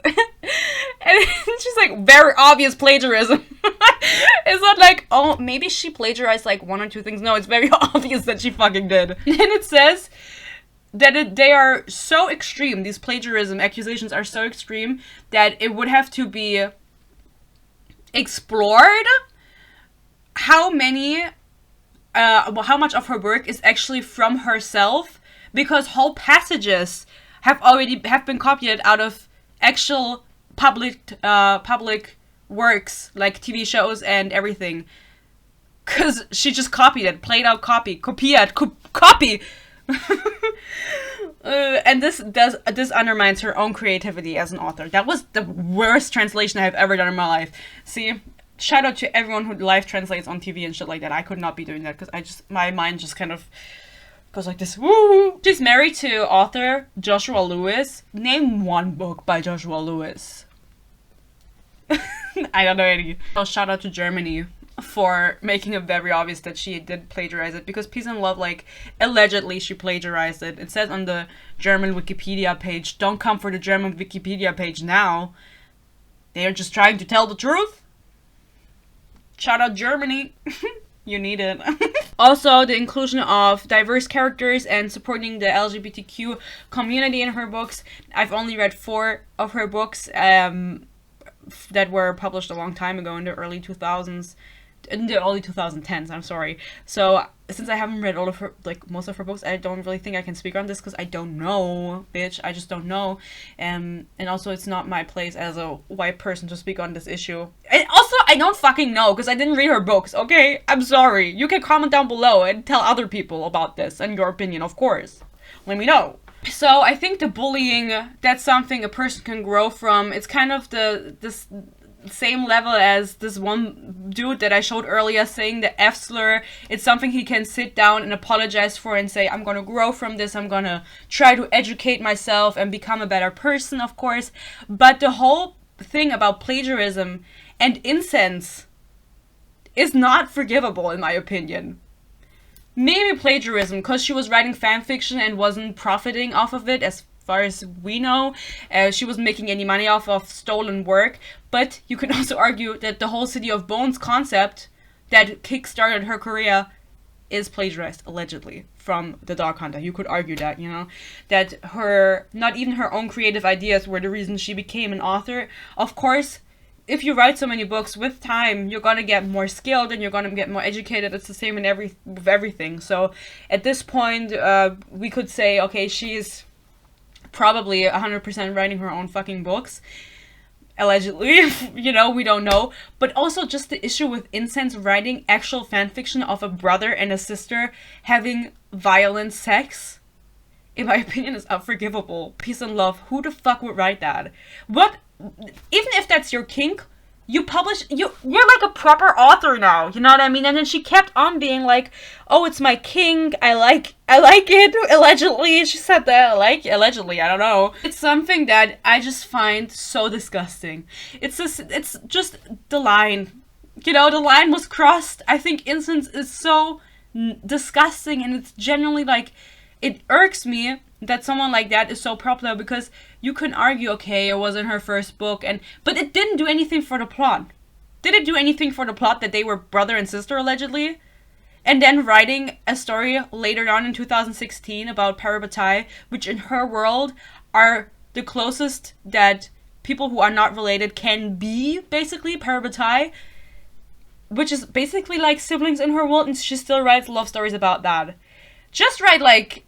And she's like, very obvious plagiarism. It's not like, oh, maybe she plagiarized like one or two things. No, it's very obvious that she fucking did. And it says that they are so extreme, these plagiarism accusations are so extreme, that it would have to be explored how much of her work is actually from herself, because whole passages have been copied out of actual public works, like TV shows and everything, because she just copied it, played out copy. And this undermines her own creativity as an author. That was the worst translation I've ever done in my life. See, shout out to everyone who live translates on TV and shit like that. I could not be doing that because my mind just kind of goes like this. Woo! She's married to author Joshua Lewis. Name one book by Joshua Lewis. I don't know any. So shout out to Germany for making it very obvious that she did plagiarize it, because Peace and Love, like, allegedly she plagiarized it. It says on the German Wikipedia page, don't come for the German Wikipedia page now. They are just trying to tell the truth. Shout out Germany. You need it. Also, the inclusion of diverse characters and supporting the LGBTQ community in her books. I've only read 4 of her books that were published a long time ago in the early 2000s. In the early 2010s, I'm sorry. So, since I haven't read all of her, like, most of her books, I don't really think I can speak on this, because I don't know, bitch. I just don't know. And also, it's not my place as a white person to speak on this issue. And also, I don't fucking know, because I didn't read her books, okay? I'm sorry. You can comment down below and tell other people about this and your opinion, of course. Let me know. So, I think the bullying, that's something a person can grow from. It's kind of this same level as this one dude that I showed earlier saying the F slur. It's something he can sit down and apologize for and say, I'm gonna grow from this, I'm gonna try to educate myself and become a better person, of course. But the whole thing about plagiarism and incense is not forgivable, in my opinion. Maybe plagiarism, because she was writing fanfiction and wasn't profiting off of it, as far as we know. She wasn't making any money off of stolen work. But you can also argue that the whole City of Bones concept that kickstarted her career is plagiarized, allegedly, from the Dog Hunter. You could argue that, you know, that not even her own creative ideas were the reason she became an author. Of course, if you write so many books, with time, you're gonna get more skilled and you're gonna get more educated. It's the same with everything. So at this point, we could say, okay, she's probably 100% writing her own fucking books. allegedly, you know, we don't know. But also just the issue with Incense writing actual fanfiction of a brother and a sister having violent sex, in my opinion, is unforgivable. Peace and love. Who the fuck would write that? What? Even if that's your kink, you're like a proper author now, you know what I mean? And then she kept on being like, oh, it's my kink, I like it, allegedly. She said that, allegedly, I don't know. It's something that I just find so disgusting. It's just the line. You know, the line was crossed. I think Incense is so disgusting, and it's genuinely like, it irks me that someone like that is so popular, because you can argue, okay, it wasn't her first book, but it didn't do anything for the plot. Did it do anything for the plot that they were brother and sister, allegedly? And then writing a story later on in 2016 about parabatai, which in her world are the closest that people who are not related can be, basically, parabatai, which is basically like siblings in her world, and she still writes love stories about that. Just write, like,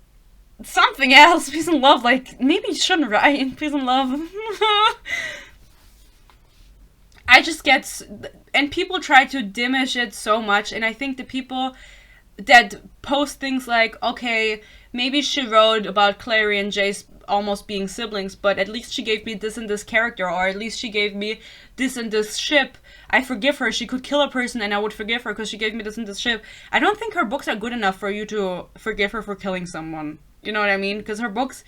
something else. Peace and love. Like, maybe you shouldn't write peace and love. I just get, and people try to diminish it so much, and I think the people that post things like, okay, maybe she wrote about Clare and Jace almost being siblings, but at least she gave me this and this character, or at least she gave me this and this ship, I forgive her. She could kill a person and I would forgive her because she gave me this and this ship. I don't think her books are good enough for you to forgive her for killing someone. You know what I mean? Because her books,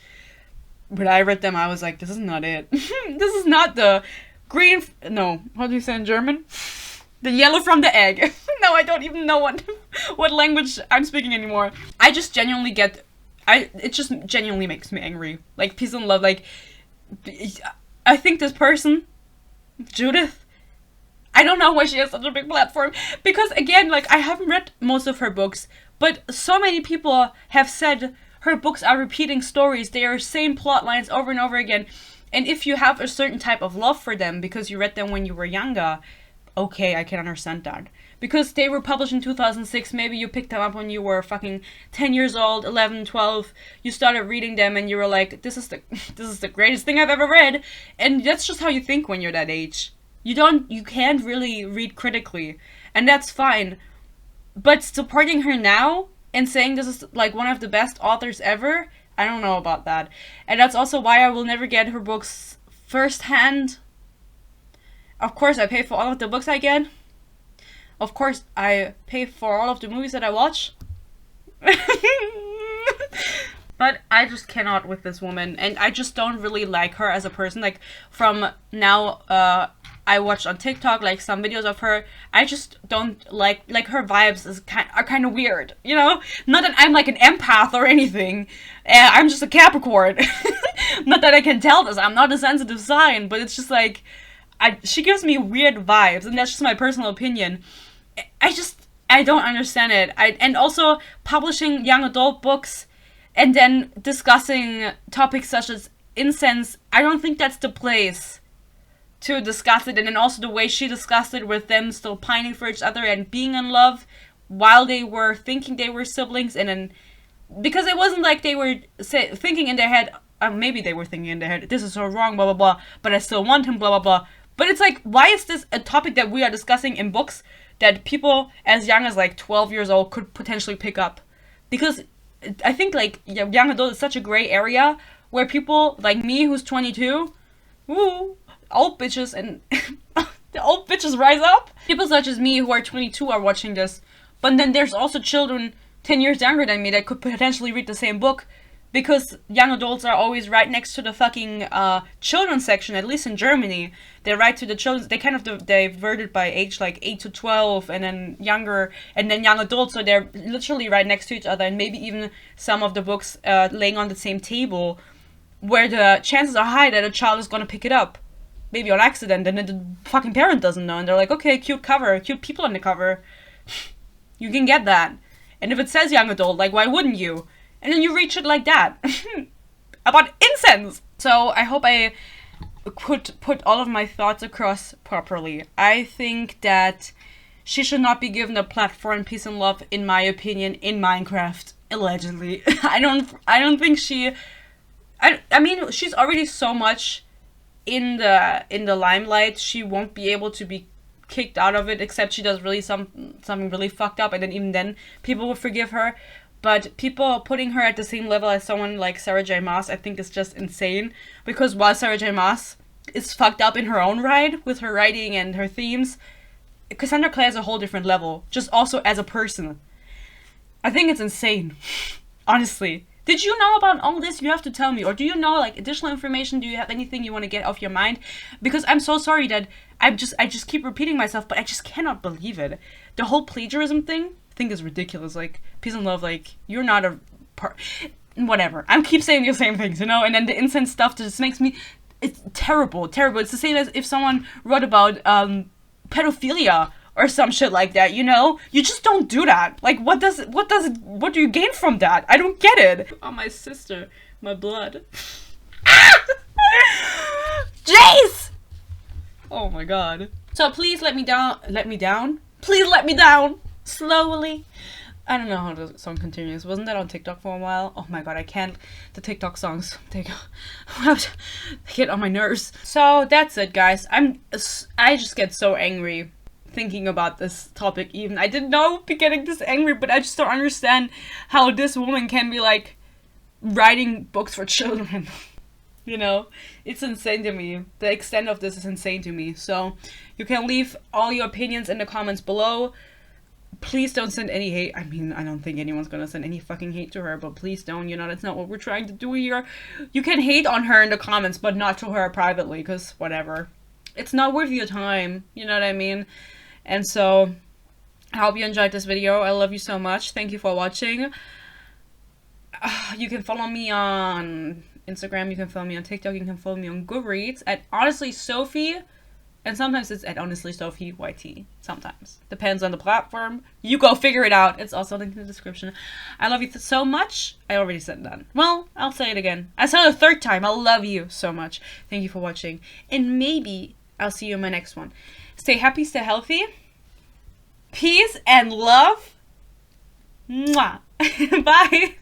when I read them, I was like, this is not it. This is not the green, no, how do you say in German? The yellow from the egg. No, I don't even know what language I'm speaking anymore. I just genuinely get, it just genuinely makes me angry. Like, peace and love, like, I think this person, Judith, I don't know why she has such a big platform. Because, again, like, I haven't read most of her books, but so many people have said her books are repeating stories. They are same plot lines over and over again. And if you have a certain type of love for them because you read them when you were younger, okay, I can understand that. Because they were published in 2006, maybe you picked them up when you were fucking 10 years old, 11, 12, you started reading them and you were like, this is the greatest thing I've ever read. And that's just how you think when you're that age. You can't really read critically, and that's fine. But supporting her now and saying this is like one of the best authors ever, I don't know about that. And that's also why I will never get her books firsthand. Of course, I pay for all of the books I get. Of course, I pay for all of the movies that I watch. But I just cannot with this woman, and I just don't really like her as a person. Like, from now, I watched on TikTok, like, some videos of her. I just don't like her vibes are kind of weird, you know? Not that I'm, like, an empath or anything. I'm just a Capricorn. Not that I can tell this. I'm not a sensitive sign, but it's just, like, she gives me weird vibes, and that's just my personal opinion. I don't understand it. And also, publishing young adult books and then discussing topics such as incense, I don't think that's the place to discuss it. And then also the way she discussed it with them still pining for each other and being in love while they were thinking they were siblings. And then, because it wasn't like they were thinking in their head, maybe they were thinking in their head, this is so wrong, blah, blah, blah, but I still want him, blah, blah, blah. But it's like, why is this a topic that we are discussing in books that people as young as like 12 years old could potentially pick up? Because I think, like, young adult is such a gray area where people like me, who's 22, woo, old bitches, and the old bitches rise up. People such as me who are 22 are watching this, but then there's also children 10 years younger than me that could potentially read the same book, because young adults are always right next to the fucking children's section, at least in Germany. They're right to the children. They kind of diverted by age, like 8 to 12, and then younger, and then young adults. So they're literally right next to each other, and maybe even some of the books laying on the same table, where the chances are high that a child is going to pick it up. Maybe on accident, and then the fucking parent doesn't know, and they're like, okay, cute cover, cute people on the cover. You can get that. And if it says young adult, like, why wouldn't you? And then you read shit like that. About incense! So I hope I could put all of my thoughts across properly. I think that she should not be given a platform, peace and love, in my opinion, in Minecraft. Allegedly. I don't think she... I mean, she's already so much in the limelight, she won't be able to be kicked out of it, except she does really something really fucked up, and then even then people will forgive her. But people putting her at the same level as someone like Sarah J. Maas, I think is just insane. Because while Sarah J. Maas is fucked up in her own right with her writing and her themes, Cassandra Clare is a whole different level, just also as a person. I think it's insane. Honestly. Did you know about all this? You have to tell me. Or do you know, like, additional information? Do you have anything you want to get off your mind? Because I'm so sorry that I just keep repeating myself, but I just cannot believe it. The whole plagiarism thing, I think is ridiculous. Like, peace and love, like, you're not a whatever. I keep saying the same things, you know? And then the incense stuff just makes me... It's terrible, terrible. It's the same as if someone wrote about pedophilia or some shit like that, you know? You just don't do that. Like, what do you gain from that? I don't get it. Oh, my sister, my blood. Jace! Oh my god. So please let me down. Please let me down. Slowly. I don't know how the song continues. Wasn't that on TikTok for a while? Oh my god, I can't. The TikTok songs, they get on my nerves. So that's it, guys. I just get so angry thinking about this topic even. I didn't know I'd be getting this angry, but I just don't understand how this woman can be like writing books for children. You know, it's insane to me. The extent of this is insane to me. So you can leave all your opinions in the comments below. Please don't send any hate. I mean, I don't think anyone's gonna send any fucking hate to her, but please don't. You know, that's not what we're trying to do here. You can hate on her in the comments, but not to her privately, because whatever. It's not worth your time. You know what I mean? And so, I hope you enjoyed this video. I love you so much. Thank you for watching. You can follow me on Instagram. You can follow me on TikTok. You can follow me on Goodreads at Honestlysophie. And sometimes it's at Honestlysophie YT. Sometimes. Depends on the platform. You go figure it out. It's also linked in the description. I love you so much. I already said that. Well, I'll say it again. I said it a third time. I love you so much. Thank you for watching. And maybe I'll see you in my next one. Stay happy, stay healthy. Peace and love. Mwah. Bye.